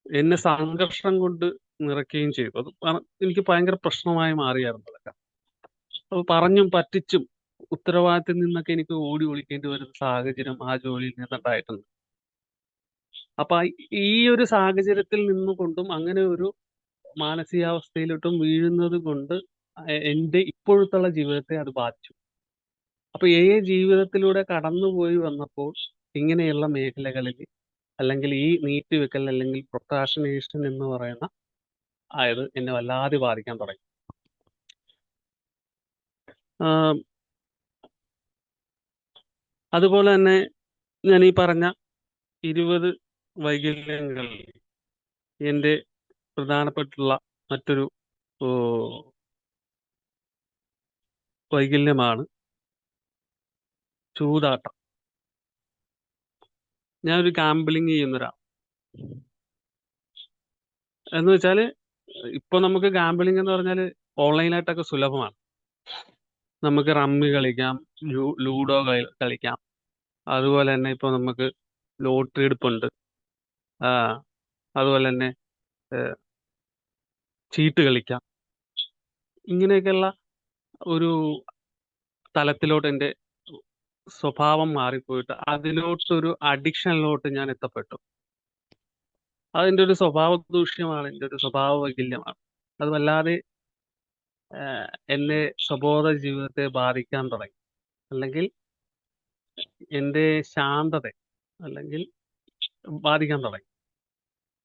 എന്നെ സംഘർഷം കൊണ്ട് നിറയ്ക്കുകയും ചെയ്തു. എനിക്ക് ഭയങ്കര പ്രശ്നമായി മാറിയായിരുന്നു അതൊക്കെ. അപ്പൊ പറഞ്ഞും പറ്റിച്ചും ഉത്തരവാദിത്തത്തിൽ നിന്നൊക്കെ എനിക്ക് ഓടി ഒളിക്കേണ്ടി വരുന്ന സാഹചര്യം ആ ജോലിയിൽ നിന്നുണ്ടായിട്ടുണ്ട്. അപ്പൊ ഈ ഒരു സാഹചര്യത്തിൽ നിന്നുകൊണ്ടും അങ്ങനെ ഒരു മാനസികാവസ്ഥയിലോട്ടും വീഴുന്നത് കൊണ്ട് എന്റെ ഇപ്പോഴത്തുള്ള ജീവിതത്തെ അത് ബാധിച്ചു. അപ്പൊ ജീവിതത്തിലൂടെ കടന്നുപോയി വന്നപ്പോൾ ഇങ്ങനെയുള്ള മേഖലകളിൽ അല്ലെങ്കിൽ ഈ നീട്ടിവെക്കൽ അല്ലെങ്കിൽ പ്രൊക്രാസ്റ്റിനേഷൻ എന്ന് പറയുന്ന എന്നെ വല്ലാതെ ബാധിക്കാൻ തുടങ്ങി. അതുപോലെ തന്നെ ഞാൻ ഈ പറഞ്ഞ 20 വൈകല്യങ്ങളിൽ എന്റെ പ്രധാനപ്പെട്ടുള്ള മറ്റൊരു വൈകല്യമാണ് ചൂതാട്ടം. ഞാനൊരു ഗാംബ്ലിങ് ചെയ്യുന്നൊരാളാണ്. എന്ന് വെച്ചാല് ഇപ്പൊ നമുക്ക് ഗാംബ്ലിങ് എന്ന് പറഞ്ഞാല് ഓൺലൈനായിട്ടൊക്കെ സുലഭമാണ്. നമുക്ക് റമ്മി കളിക്കാം, ലൂഡോ കളിക്കാം. അതുപോലെ തന്നെ ഇപ്പൊ നമുക്ക് ലോട്ടറി എടുപ്പുണ്ട്. അതുപോലെ തന്നെ ചീട്ട് കളിക്കാം. ഇങ്ങനെയൊക്കെയുള്ള ഒരു തലത്തിലോട്ട് എന്റെ സ്വഭാവം മാറിപ്പോയിട്ട് അതിലോട്ടൊരു അഡിക്ഷനിലോട്ട് ഞാൻ എത്തപ്പെട്ടു. അതെന്റെ ഒരു സ്വഭാവ ദൂഷ്യമാണ്, എന്റെ ഒരു സ്വഭാവ വൈകല്യമാണ്. അത് വല്ലാതെ എന്റെ സ്വബോധ ജീവിതത്തെ ബാധിക്കാൻ തുടങ്ങി. അല്ലെങ്കിൽ എന്റെ ശാന്തത അല്ലെങ്കിൽ ബാധിക്കാൻ തുടങ്ങി.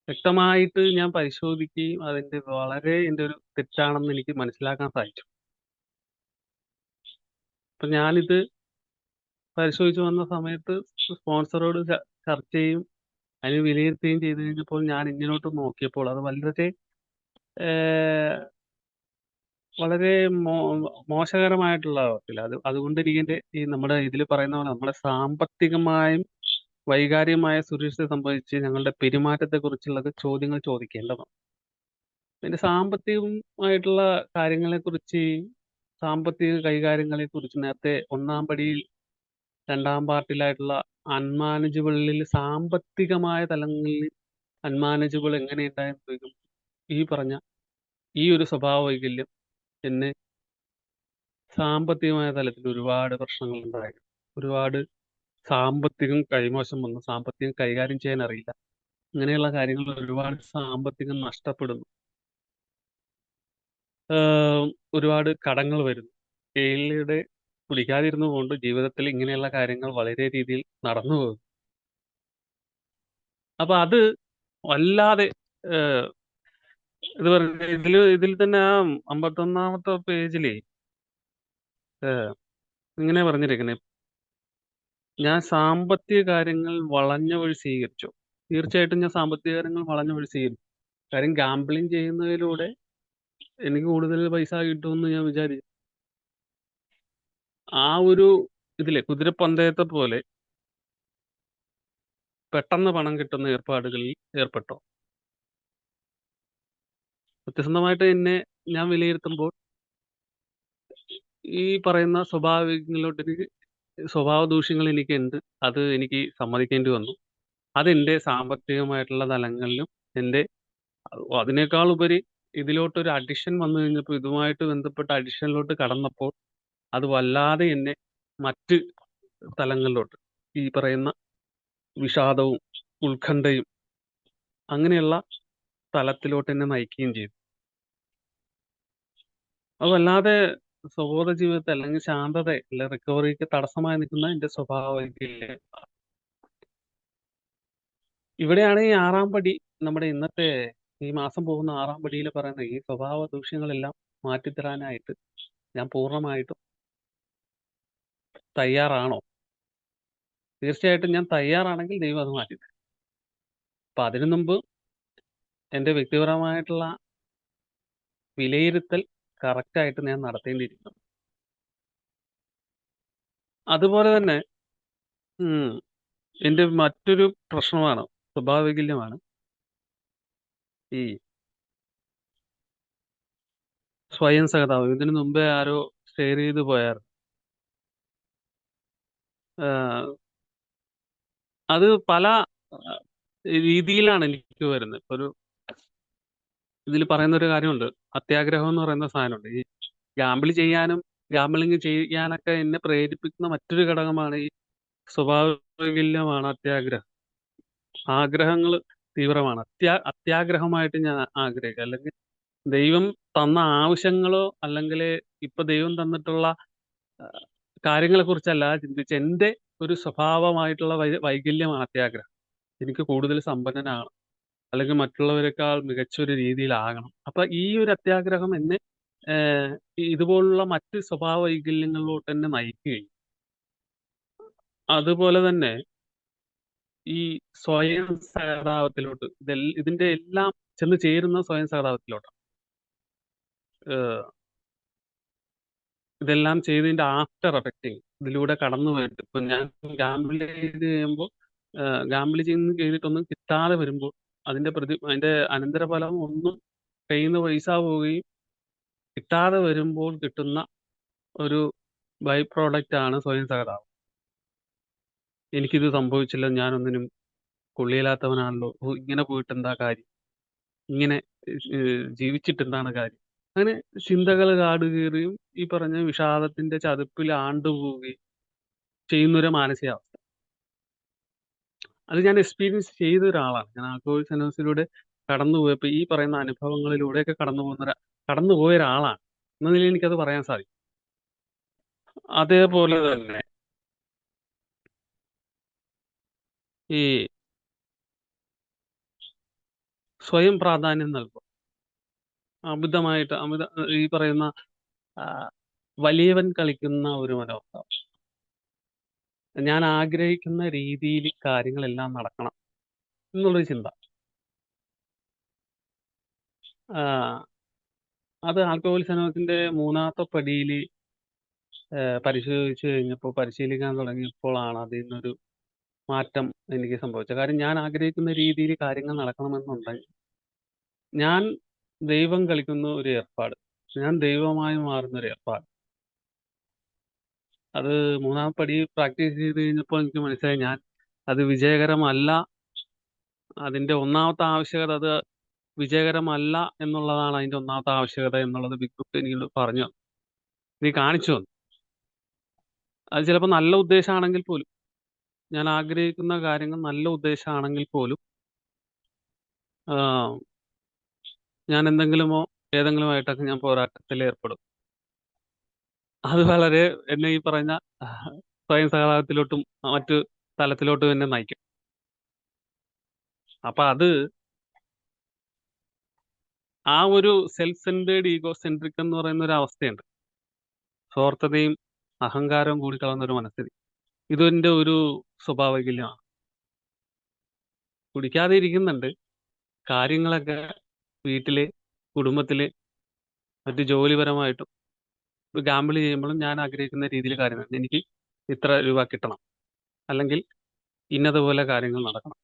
വ്യക്തമായിട്ട് ഞാൻ പരിശോധിക്കുകയും എന്റെ ഒരു തെറ്റാണെന്ന് എനിക്ക് മനസ്സിലാക്കാൻ സാധിച്ചു. അപ്പൊ ഞാനിത് പരിശോധിച്ചു വന്ന സമയത്ത് സ്പോൺസറോട് ചർച്ചയും അതിന് വിലയിരുത്തുകയും ചെയ്തു കഴിഞ്ഞപ്പോൾ ഞാൻ ഇങ്ങോട്ട് നോക്കിയപ്പോൾ അത് വളരെ മോശകരമായിട്ടുള്ള അവസ്ഥയില്ല. അതുകൊണ്ട് എനിക്ക് ഈ നമ്മുടെ ഇതിൽ പറയുന്ന പോലെ നമ്മുടെ സാമ്പത്തികമായും വൈകാരികമായ സുരക്ഷയെ സംബന്ധിച്ച് ഞങ്ങളുടെ പെരുമാറ്റത്തെ കുറിച്ചുള്ള ചോദ്യങ്ങൾ ചോദിക്കേണ്ടതാണ്. പിന്നെ സാമ്പത്തികമായിട്ടുള്ള സാമ്പത്തിക കൈകാര്യങ്ങളെ കുറിച്ച് നേരത്തെ 1-ാം പടിയിൽ 2-ാം പാർട്ടിലായിട്ടുള്ള അൺമാനേജബിളിൽ സാമ്പത്തികമായ തലങ്ങളിൽ അൺമാനേജബിൾ എങ്ങനെയുണ്ടായെന്ന് ചോദിക്കും. ഈ പറഞ്ഞ ഈ ഒരു സ്വഭാവ വൈകല്യം എന്നെ സാമ്പത്തികമായ തലത്തിൽ ഒരുപാട് പ്രശ്നങ്ങൾ ഉണ്ടായിരുന്നു. ഒരുപാട് സാമ്പത്തികം കൈമോശം വന്നു. സാമ്പത്തികം കൈകാര്യം ചെയ്യാൻ അറിയില്ല. ഇങ്ങനെയുള്ള കാര്യങ്ങൾ ഒരുപാട് സാമ്പത്തികം നഷ്ടപ്പെടുന്നു. ഒരുപാട് കടങ്ങൾ വരുന്നു. തേയിലയുടെ കുടിക്കാതിരുന്നത് കൊണ്ട് ജീവിതത്തിൽ ഇങ്ങനെയുള്ള കാര്യങ്ങൾ വളരെ രീതിയിൽ നടന്നു പോകും. അപ്പൊ അത് വല്ലാതെ ഏഹ്, ഇത് പറഞ്ഞ ഇതിൽ തന്നെ ആ 51-ാമത്തെ പേജിലേ ഇങ്ങനെ പറഞ്ഞിരിക്കുന്നത്, ഞാൻ സാമ്പത്തിക കാര്യങ്ങൾ വളഞ്ഞ വഴി സ്വീകരിച്ചു. തീർച്ചയായിട്ടും ഞാൻ സാമ്പത്തിക കാര്യങ്ങൾ വളഞ്ഞ വഴി സ്വീകരിച്ചു. കാര്യം ഗാംബ്ലിംഗ് ചെയ്യുന്നതിലൂടെ എനിക്ക് കൂടുതൽ പൈസ കിട്ടുമെന്ന് ഞാൻ വിചാരിച്ചു. ആ ഒരു ഇതിലെ കുതിരപ്പന്തയത്തെ പോലെ പെട്ടെന്ന് പണം കിട്ടുന്ന ഏർപ്പാടുകളിൽ ഏർപ്പെട്ടോ. സത്യസന്ധമായിട്ട് എന്നെ ഞാൻ വിലയിരുത്തുമ്പോൾ ഈ പറയുന്ന സ്വഭാവ ദൂഷ്യങ്ങൾ എനിക്കുണ്ട്. അത് എനിക്ക് സമ്മതിക്കേണ്ടി വന്നു. അതെന്റെ സാമ്പത്തികമായിട്ടുള്ള തലങ്ങളിലും എന്റെ അതിനേക്കാൾ ഉപരി ഇതിലോട്ടൊരു അഡിക്ഷൻ വന്നു കഴിഞ്ഞപ്പോൾ, ഇതുമായിട്ട് ബന്ധപ്പെട്ട അഡിക്ഷനിലോട്ട് കടന്നപ്പോൾ അത് വല്ലാതെ എന്നെ മറ്റ് തലങ്ങളിലോട്ട്, ഈ പറയുന്ന വിഷാദവും ഉത്കണ്ഠയും അങ്ങനെയുള്ള തലത്തിലോട്ട് എന്നെ നയിക്കുകയും ചെയ്തു. അത് വല്ലാതെ സ്വബോധ ജീവിതത്തെ അല്ലെങ്കിൽ ശാന്തത അല്ലെ റിക്കവറിക്ക് തടസ്സമായി നിൽക്കുന്ന എന്റെ സ്വഭാവത്തിലെ ഇവിടെയാണ് ഈ 6-ാം പടി, നമ്മുടെ ഇന്നത്തെ ഈ മാസം പോകുന്ന 6-ാം പടിയിൽ പറയുന്ന ഈ സ്വഭാവ ദൂഷ്യങ്ങളെല്ലാം മാറ്റിത്തരാനായിട്ട് ഞാൻ പൂർണ്ണമായിട്ടും തയ്യാറാണോ? തീർച്ചയായിട്ടും ഞാൻ തയ്യാറാണെങ്കിൽ ദൈവം അത് മാറ്റിത്തരും. അപ്പൊ അതിനു മുമ്പ് എന്റെ വ്യക്തിപരമായിട്ടുള്ള വിലയിരുത്തൽ കറക്റ്റായിട്ട് ഞാൻ നടത്തേണ്ടിയിരിക്കുന്നു. അതുപോലെ തന്നെ എന്റെ മറ്റൊരു പ്രശ്നമാണ്, സ്വഭാവ വൈകല്യമാണ് ഈ സ്വയം സഹതാപം. ഇതിനു മുമ്പേ ആരോ ഷെയർ ചെയ്തു പോയായിരുന്നു. ആഹ് അത് പല രീതിയിലാണ് എനിക്ക് വരുന്നത്. ഇപ്പൊ ഒരു ഇതിൽ പറയുന്ന ഒരു കാര്യമുണ്ട്, അത്യാഗ്രഹം എന്ന് പറയുന്ന സാധനമുണ്ട്. ഈ ഗാംബിളിങ് ചെയ്യാനൊക്കെ എന്നെ പ്രേരിപ്പിക്കുന്ന മറ്റൊരു ഘടകമാണ് ഈ സ്വഭാവ വൈകല്യമാണ് അത്യാഗ്രഹം. ആഗ്രഹങ്ങൾ തീവ്രമാണ്. അത്യാഗ്രഹമായിട്ട് ഞാൻ ആഗ്രഹിക്കുക, അല്ലെങ്കിൽ ദൈവം തന്ന ആവശ്യങ്ങളോ അല്ലെങ്കിൽ ഇപ്പൊ ദൈവം തന്നിട്ടുള്ള കാര്യങ്ങളെ കുറിച്ചല്ല ചിന്തിച്ച് എന്റെ ഒരു സ്വഭാവമായിട്ടുള്ള വൈകല്യമാണ് അത്യാഗ്രഹം. എനിക്ക് കൂടുതൽ സമ്പന്നനാകണം, അല്ലെങ്കിൽ മറ്റുള്ളവരെക്കാൾ മികച്ചൊരു രീതിയിലാകണം. അപ്പൊ ഈ ഒരു അത്യാഗ്രഹം എന്നെ ഇതുപോലുള്ള മറ്റ് സ്വഭാവ വൈകല്യങ്ങളിലോട്ട് എന്നെ നയിക്കുകയും, അതുപോലെ തന്നെ ഈ സ്വയം സഹതാപത്തിലോട്ട്, ഇതിന്റെ എല്ലാം ചെന്ന് ചേരുന്ന സ്വയം സഹതാപത്തിലോട്ട്. ഇതെല്ലാം ചെയ്തതിന്റെ ആഫ്റ്റർ എഫക്റ്റിങ് ഇതിലൂടെ കടന്നു പോയിട്ട്, ഇപ്പൊ ഞാൻ ഗാംബിൾ ചെയ്ത് കഴിയുമ്പോൾ, ഗാംബിൾ ചെയ്തിട്ടൊന്നും കിട്ടാതെ വരുമ്പോൾ അതിന്റെ അനന്തരഫലം ഒന്നും കയ്യിൽ നിന്ന് പൈസ പോവുകയും കിട്ടാതെ വരുമ്പോൾ കിട്ടുന്ന ഒരു ബൈ പ്രോഡക്റ്റ് ആണ് സ്വയം സഹതാപം. എനിക്കിത് സംഭവിച്ചില്ല, ഞാനൊന്നിനും കൊള്ളിയില്ലാത്തവനാണല്ലോ, ഇങ്ങനെ പോയിട്ട് എന്താ കാര്യം, ഇങ്ങനെ ജീവിച്ചിട്ട് എന്താണ് കാര്യം, അങ്ങനെ ചിന്തകൾ കാടുകയറിയും ഈ പറഞ്ഞ വിഷാദത്തിന്റെ ചതുപ്പിൽ ആണ്ടുപോവുകയും ചെയ്യുന്നൊരു മാനസികാവസ്ഥ. അത് ഞാൻ എക്സ്പീരിയൻസ് ചെയ്ത ഒരാളാണ്. ഞാൻ ആൽക്കഹോളിക് അനോസിലൂടെ കടന്നുപോയപ്പോൾ ഈ പറയുന്ന അനുഭവങ്ങളിലൂടെയൊക്കെ കടന്നുപോയ ഒരാളാണ് എന്ന നിലയിൽ എനിക്കത് പറയാൻ സാധിക്കും. അതേപോലെ തന്നെ ഈ സ്വയം പ്രാധാന്യം നൽകുക, അമിത ഈ പറയുന്ന വലിയവൻ കളിക്കുന്ന ഒരു മനോഭാവം. ഞാൻ ആഗ്രഹിക്കുന്ന രീതിയിൽ കാര്യങ്ങളെല്ലാം നടക്കണം എന്നുള്ളൊരു ചിന്ത. അത് ആൽക്കഹോളിക് അനോസിന്റെ 3-ാമത്തെ പടിയിൽ പരിശോധിച്ച് കഴിഞ്ഞപ്പോൾ, പരിശീലിക്കാൻ തുടങ്ങിയപ്പോഴാണ് അതിൽ നിന്നൊരു മാറ്റം എനിക്ക് സംഭവിച്ചത്. കാര്യം ഞാൻ ആഗ്രഹിക്കുന്ന രീതിയിൽ കാര്യങ്ങൾ നടക്കണമെന്നുണ്ടെങ്കിൽ ഞാൻ ദൈവം കളിക്കുന്ന ഒരു ഏർപ്പാട്, ഞാൻ ദൈവമായി മാറുന്ന ഒരു ഏർപ്പാട്, അത് 3-ാം പടി പ്രാക്ടീസ് ചെയ്ത് കഴിഞ്ഞപ്പോൾ എനിക്ക് മനസ്സിലായി അത് വിജയകരമല്ല. അതിന്റെ 1-ാമത്തെ ആവശ്യകത അത് വിജയകരമല്ല എന്നുള്ളതാണ്. അതിന്റെ 1-ാമത്തെ ആവശ്യകത എന്നുള്ളത് ബിഗ് ബുക്ക് എനിക്ക് പറഞ്ഞു, നീ കാണിച്ചു തന്നു. അത് ചിലപ്പോൾ നല്ല ഉദ്ദേശമാണെങ്കിൽ പോലും, ഞാൻ ആഗ്രഹിക്കുന്ന കാര്യങ്ങൾ നല്ല ഉദ്ദേശമാണെങ്കിൽ പോലും ഞാൻ എന്തെങ്കിലുമോ ഏതെങ്കിലുമായിട്ടൊക്കെ ഞാൻ പോരാട്ടത്തിൽ ഏർപ്പെടും. അത് വളരെ എന്നെ ഈ പറയുന്ന സ്വയം സഹതാപത്തിലോട്ടും മറ്റു തലത്തിലോട്ടും എന്നെ നയിക്കും. അപ്പൊ അത് ആ ഒരു സെൽഫ് സെൻറ്റേർഡ് ഈഗോ സെൻട്രിക് എന്ന് പറയുന്ന ഒരു അവസ്ഥയുണ്ട്. സ്വാർത്ഥതയും അഹങ്കാരവും കൂടി കലർന്ന ഒരു മനസ്ഥിതി. ഇതെന്റെ ഒരു സ്വഭാവവൈകല്യമാണ്. കുടിക്കാതെ ഇരിക്കുന്നുണ്ട്. കാര്യങ്ങളൊക്കെ വീട്ടില്, കുടുംബത്തില്, മറ്റ് ജോലിപരമായിട്ടും ഗാമ്പിൾ ചെയ്യുമ്പോഴും ഞാൻ ആഗ്രഹിക്കുന്ന രീതിയിൽ കാര്യങ്ങൾ എനിക്ക് ഇത്ര രൂപ കിട്ടണം, അല്ലെങ്കിൽ ഇന്നതുപോലെ കാര്യങ്ങൾ നടക്കണം.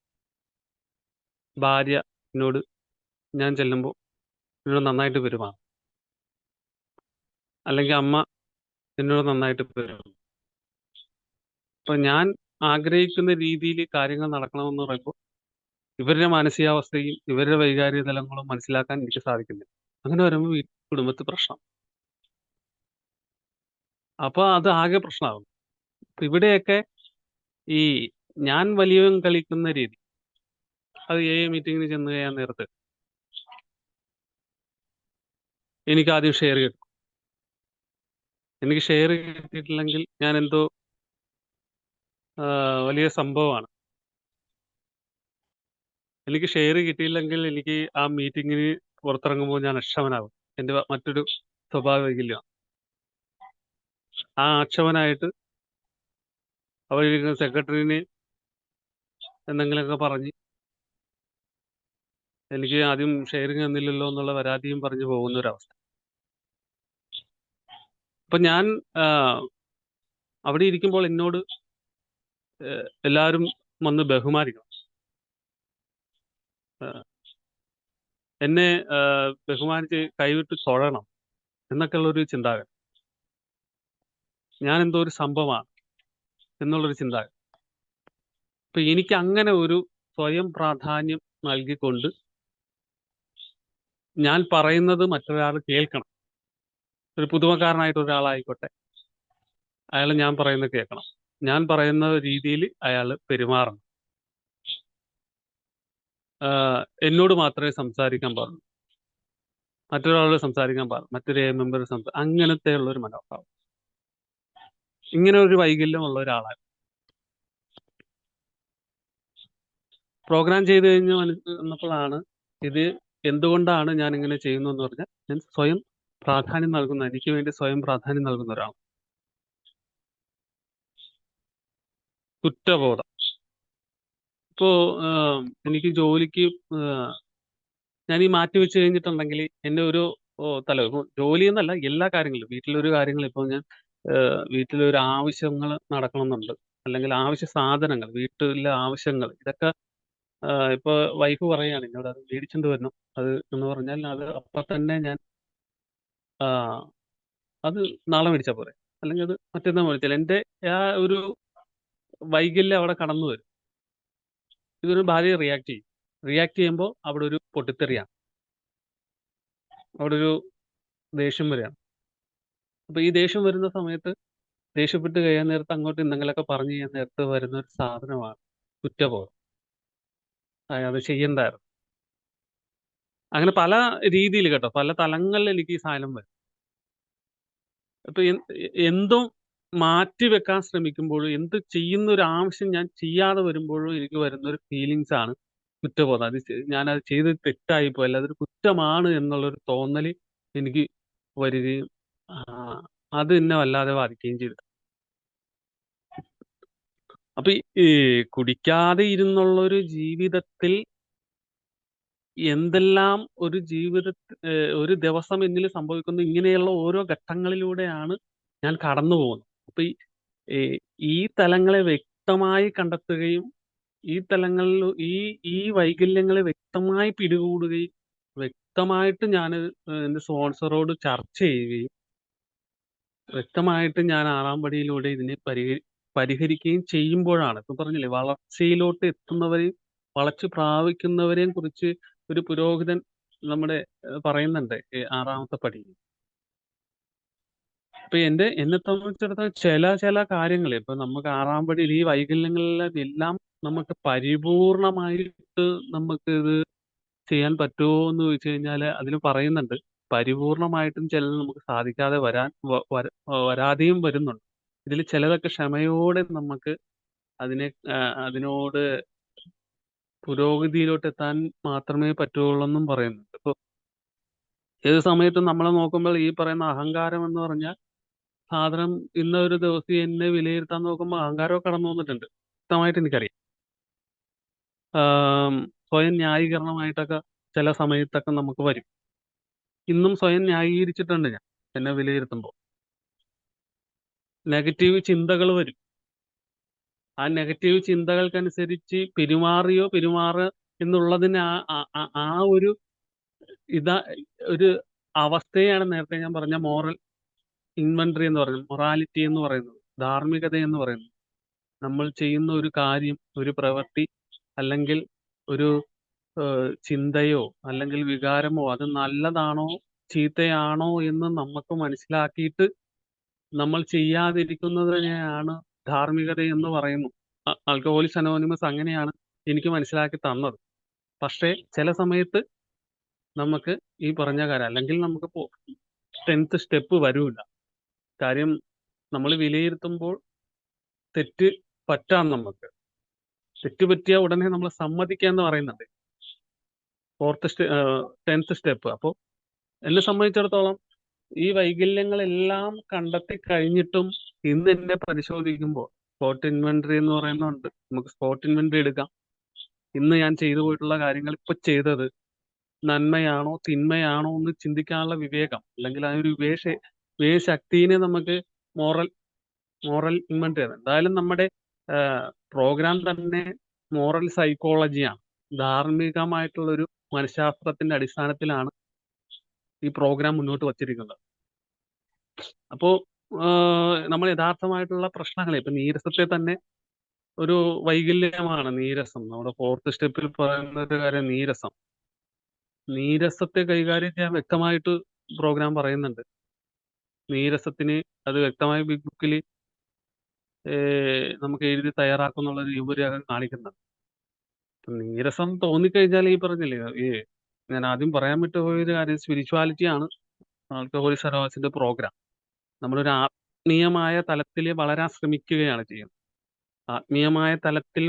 ഭാര്യ എന്നോട് ഞാൻ ചെല്ലുമ്പോൾ എന്നോട് നന്നായിട്ട് പെരുമാറണം, അല്ലെങ്കിൽ അമ്മ എന്നോട് നന്നായിട്ട് പെരുമാറണം. അപ്പൊ ഞാൻ ആഗ്രഹിക്കുന്ന രീതിയിൽ കാര്യങ്ങൾ നടക്കണമെന്ന് പറയുമ്പോൾ ഇവരുടെ മാനസികാവസ്ഥയും ഇവരുടെ വൈകാരിക തലങ്ങളും മനസ്സിലാക്കാൻ എനിക്ക് സാധിക്കുന്നില്ല. അങ്ങനെ വരുമ്പോൾ ഈ കുടുംബത്തിൽ പ്രശ്നം. അപ്പൊ അത് ആകെ പ്രശ്നമാകും. അപ്പൊ ഇവിടെയൊക്കെ ഈ ഞാൻ വലിയവൻ കളിക്കുന്ന രീതി, അത് മീറ്റിങ്ങിന് ചെന്ന് കഴിയാൻ നേരത്ത് എനിക്ക് ആദ്യം ഷെയർ കിട്ടും. എനിക്ക് ഷെയർ കിട്ടിയിട്ടില്ലെങ്കിൽ ഞാൻ എന്തോ വലിയ സംഭവമാണ്. എനിക്ക് ഷെയർ കിട്ടിയില്ലെങ്കിൽ എനിക്ക് ആ മീറ്റിങ്ങിന് പുറത്തിറങ്ങുമ്പോൾ ഞാൻ അക്ഷമനാകും. എൻ്റെ മറ്റൊരു സ്വഭാവ വൈകല്യമാണ്. ആ അക്ഷമനായിട്ട് അവരിരിക്കുന്ന സെക്രട്ടറിനെ എന്തെങ്കിലുമൊക്കെ പറഞ്ഞ് എനിക്ക് ആദ്യം ഷെയറിങ് തന്നില്ലല്ലോ എന്നുള്ള പരാതിയും പറഞ്ഞു പോകുന്ന ഒരവസ്ഥ. അപ്പൊ ഞാൻ അവിടെ ഇരിക്കുമ്പോൾ എന്നോട് എല്ലാവരും വന്ന് ബഹുമാനിക്കണം. എന്നെ ബഹുമാനിച്ച് കൈവിട്ട് തൊഴണം എന്നൊക്കെയുള്ള ഒരു ചിന്താഗതി. ഞാൻ എന്തോ ഒരു സംഭവമാണ് എന്നുള്ളൊരു ചിന്താഗതി. അപ്പൊ എനിക്ക് അങ്ങനെ ഒരു സ്വയം പ്രാധാന്യം നൽകിക്കൊണ്ട് ഞാൻ പറയുന്നത് മറ്റൊരാൾ കേൾക്കണം. ഒരു പുതുമക്കാരനായിട്ട് ഒരാളായിക്കോട്ടെ, അയാൾ ഞാൻ പറയുന്നത് കേൾക്കണം. ഞാൻ പറയുന്ന രീതിയിൽ അയാൾ പെരുമാറണം. എന്നോട് മാത്രമേ സംസാരിക്കാൻ പാടുള്ളൂ, മറ്റൊരാളോട് സംസാരിക്കാൻ പാടില്ല, മറ്റൊരു മെമ്പർ അങ്ങനത്തെ ഉള്ള ഒരു മനോഭാവം. ഇങ്ങനെ ഒരു വൈകല്യമുള്ള ഒരാളാണ്. പ്രോഗ്രാം ചെയ്ത് കഴിഞ്ഞ് വന്നപ്പോഴാണ് ഇത് എന്തുകൊണ്ടാണ് ഞാൻ ഇങ്ങനെ ചെയ്യുന്നതെന്ന് പറഞ്ഞാൽ, ഞാൻ സ്വയം പ്രാധാന്യം നൽകുന്ന, എനിക്ക് വേണ്ടി സ്വയം പ്രാധാന്യം നൽകുന്ന ഒരാൾ. കുറ്റബോധം. ഇപ്പോ എനിക്ക് ജോലിക്ക് ഞാൻ ഈ മാറ്റി വെച്ച് കഴിഞ്ഞിട്ടുണ്ടെങ്കിൽ എന്റെ ഒരു തല ജോലി എന്നല്ല, എല്ലാ കാര്യങ്ങളും വീട്ടിലൊരു കാര്യങ്ങൾ ഇപ്പോൾ ഞാൻ വീട്ടിലൊരു ആവശ്യങ്ങൾ നടക്കണമെന്നുണ്ട്, അല്ലെങ്കിൽ ആവശ്യ സാധനങ്ങൾ, വീട്ടിലെ ആവശ്യങ്ങൾ, ഇതൊക്കെ ഇപ്പൊ വൈഫ് പറയുകയാണ് എന്നോട് അത് മേടിച്ചോണ്ട് വരണം, അത് എന്ന് പറഞ്ഞാൽ അത് അപ്പൊ തന്നെ ഞാൻ ആ, അത് നാളെ മേടിച്ചാൽ പോരെ, അല്ലെങ്കിൽ അത് മറ്റന്നാൾ മേടിച്ചാൽ, എൻ്റെ ആ ഒരു വൈകല്യം അവിടെ കടന്നു വരും. ഇതൊരു ഭാര്യ റിയാക്ട് ചെയ്യുമ്പോൾ അവിടെ ഒരു പൊട്ടിത്തെറിയാണ്, അവിടെ ഒരു ദേഷ്യം വരികയാണ്. അപ്പൊ ഈ ദേഷ്യം വരുന്ന സമയത്ത്, ദേഷ്യപ്പെട്ട് കഴിയാൻ നേരത്ത് അങ്ങോട്ട് എന്തെങ്കിലുമൊക്കെ പറഞ്ഞു ചെയ്യാൻ നേരത്ത് വരുന്ന ഒരു സാധനമാണ് കുറ്റബോധം. അത് ചെയ്യണ്ടായിരുന്നു. അങ്ങനെ പല രീതിയിൽ കേട്ടോ, പല തലങ്ങളിൽ എനിക്ക് ഈ സാധനം വരും. അപ്പൊ എന്തും മാറ്റി വെക്കാൻ ശ്രമിക്കുമ്പോഴും, എന്ത് ചെയ്യുന്ന ഒരു ആവശ്യം ഞാൻ ചെയ്യാതെ വരുമ്പോഴും എനിക്ക് വരുന്ന ഒരു ഫീലിങ്സ് ആണ് കുറ്റബോധം. അത് ഞാനത് ചെയ്ത് തെറ്റായിപ്പോയി, അല്ല അതൊരു കുറ്റമാണ് എന്നുള്ളൊരു തോന്നല് എനിക്ക് വരികയും അത് എന്നെ വല്ലാതെ ബാധിക്കുകയും ചെയ്തു. അപ്പൊ ഈ കുടിക്കാതെ ഇരുന്നുള്ള ഒരു ജീവിതത്തിൽ എന്തെല്ലാം ഒരു ഒരു ദിവസം എന്നിൽ സംഭവിക്കുന്നു, ഇങ്ങനെയുള്ള ഓരോ ഘട്ടങ്ങളിലൂടെയാണ് ഞാൻ കടന്നു പോകുന്നത്. അപ്പൊ ഈ ഈ തലങ്ങളെ വ്യക്തമായി കണ്ടെത്തുകയും ഈ തലങ്ങളിൽ ഈ വൈകല്യങ്ങളെ വ്യക്തമായി പിടികൂടുകയും വ്യക്തമായിട്ട് ഞാൻ എൻ്റെ സ്പോൺസറോട് ചർച്ച ചെയ്യുകയും വ്യക്തമായിട്ട് ഞാൻ ആറാം പടിയിലൂടെ ഇതിനെ പരിഹരിക്കുകയും ചെയ്യുമ്പോഴാണ്, ഇപ്പൊ പറഞ്ഞില്ലേ, വളർച്ചയിലോട്ട് എത്തുന്നവരെയും വളർച്ച പ്രാപിക്കുന്നവരെയും കുറിച്ച് ഒരു പുരോഹിതൻ നമ്മുടെ പറയുന്നുണ്ട് ആറാമത്തെ പടി. അപ്പൊ എന്നെ സംബന്ധിച്ചിടത്തോളം ചില കാര്യങ്ങൾ ഇപ്പൊ നമുക്ക് ആറാം പടിയിൽ ഈ വൈകല്യങ്ങളിലെല്ലാം നമുക്ക് പരിപൂർണമായിട്ട് നമുക്ക് ഇത് ചെയ്യാൻ പറ്റുമോ എന്ന് ചോദിച്ചു കഴിഞ്ഞാൽ അതിൽ പറയുന്നുണ്ട്. പരിപൂർണമായിട്ടും ചിലത് നമുക്ക് സാധിക്കാതെ വരാതെയും വരുന്നുണ്ട്. ഇതിൽ ചിലതൊക്കെ ക്ഷമയോടെ നമുക്ക് അതിനെ അതിനോട് പുരോഗതിയിലോട്ട് എത്താൻ മാത്രമേ പറ്റുള്ളൂ എന്നും പറയുന്നുണ്ട്. ഇപ്പൊ ഏത് സമയത്തും നമ്മളെ നോക്കുമ്പോൾ ഈ പറയുന്ന അഹങ്കാരം എന്ന് പറഞ്ഞാൽ സാധനം ഇന്ന ഒരു ദിവസം എന്നെ വിലയിരുത്താൻ നോക്കുമ്പോൾ അഹങ്കാരമൊക്കെ കടന്നു വന്നിട്ടുണ്ട്. വ്യക്തമായിട്ട് എനിക്കറിയാം. ആം, സ്വയം ന്യായീകരണമായിട്ടൊക്കെ ചില സമയത്തൊക്കെ നമുക്ക് വരും. ഇന്നും സ്വയം ന്യായീകരിച്ചിട്ടുണ്ട് ഞാൻ എന്നെ വിലയിരുത്തുമ്പോൾ. നെഗറ്റീവ് ചിന്തകൾ വരും. ആ നെഗറ്റീവ് ചിന്തകൾക്കനുസരിച്ച് എന്നുള്ളതിന് ആ ഒരു ഇതാ ഒരു അവസ്ഥയാണ് നേരത്തെ ഞാൻ പറഞ്ഞ മോറൽ ഇൻവെന്ററി എന്ന് പറയുന്നത്, മൊറാലിറ്റി എന്ന് പറയുന്നത്, ധാർമ്മികത എന്ന് പറയുന്നത്. നമ്മൾ ചെയ്യുന്ന ഒരു കാര്യം, ഒരു പ്രവൃത്തി, അല്ലെങ്കിൽ ഒരു ചിന്തയോ അല്ലെങ്കിൽ വികാരമോ അത് നല്ലതാണോ ചീത്തയാണോ എന്ന് നമുക്ക് മനസ്സിലാക്കിയിട്ട് നമ്മൾ ചെയ്യാതിരിക്കുന്നതിനെയാണ് ധാർമ്മികത എന്ന് പറയുന്നു. ആൽക്കഹോളിക്സ് അനോണിമസ് അങ്ങനെയാണ് എനിക്ക് മനസ്സിലാക്കി തന്നത്. പക്ഷേ ചില സമയത്ത് നമുക്ക് ഈ പറഞ്ഞ കാര്യം അല്ലെങ്കിൽ നമുക്ക് 10th സ്റ്റെപ്പ് വരൂല. കാര്യം നമ്മൾ വിലയിരുത്തുമ്പോൾ തെറ്റ് പറ്റാം നമുക്ക്. തെറ്റ് പറ്റിയ ഉടനെ നമ്മൾ സമ്മതിക്കുക എന്ന് പറയുന്നുണ്ട്. 10th step. അപ്പോൾ എന്നെ സംബന്ധിച്ചിടത്തോളം ഈ വൈകല്യങ്ങളെല്ലാം കണ്ടെത്തി കഴിഞ്ഞിട്ടും ഇന്ന് എന്നെ പരിശോധിക്കുമ്പോൾ സ്പോട്ട് ഇൻവെന്ററി എന്ന് പറയുന്നുണ്ട്. നമുക്ക് സ്പോട്ട് ഇൻവെന്ററി എടുക്കാം. ഇന്ന് ഞാൻ ചെയ്തു പോയിട്ടുള്ള കാര്യങ്ങൾ ഇപ്പൊ ചെയ്തത് നന്മയാണോ തിന്മയാണോ എന്ന് ചിന്തിക്കാനുള്ള വിവേകം, അല്ലെങ്കിൽ ആ ഒരു വിവേകശക്തിനെ നമുക്ക് മോറൽ മോറൽ ഇൻവെന്ററി ആണ്. എന്തായാലും നമ്മുടെ പ്രോഗ്രാം തന്നെ മോറൽ സൈക്കോളജിയാണ്. ധാർമ്മികമായിട്ടുള്ള ഒരു മനഃശാസ്ത്രത്തിന്റെ അടിസ്ഥാനത്തിലാണ് ഈ പ്രോഗ്രാം മുന്നോട്ട് വച്ചിരിക്കുന്നത്. അപ്പോ നമ്മൾ യഥാർത്ഥമായിട്ടുള്ള പ്രശ്നങ്ങളെ, ഇപ്പൊ നീരസത്തെ തന്നെ ഒരു വൈകല്യമാണ് നീരസം. നമ്മുടെ 4th സ്റ്റെപ്പിൽ പറയുന്ന ഒരു കാര്യം നീരസം. നീരസത്തെ കൈകാര്യം ചെയ്യാൻ വ്യക്തമായിട്ട് പ്രോഗ്രാം പറയുന്നുണ്ട്. നീരസത്തിന് അത് വ്യക്തമായി ബിഗ് ബുക്കിൽ നമുക്ക് എഴുതി തയ്യാറാക്കുന്നുള്ള ഒരു രൂപരേഖ കാണിക്കുന്നുണ്ട്. ഇപ്പൊ നീരസം തോന്നിക്കഴിഞ്ഞാൽ ഈ പറഞ്ഞില്ലേ, ഞാൻ ആദ്യം പറയാൻ വിട്ടുപോയ ഒരു കാര്യം സ്പിരിച്വാലിറ്റി ആണ് ആൽക്കഹോളിക് സരോസിന്റെ പ്രോഗ്രാം. നമ്മളൊരു ആത്മീയമായ തലത്തിൽ വളരാൻ ശ്രമിക്കുകയാണ് ചെയ്യുന്നത്. ആത്മീയമായ തലത്തിൽ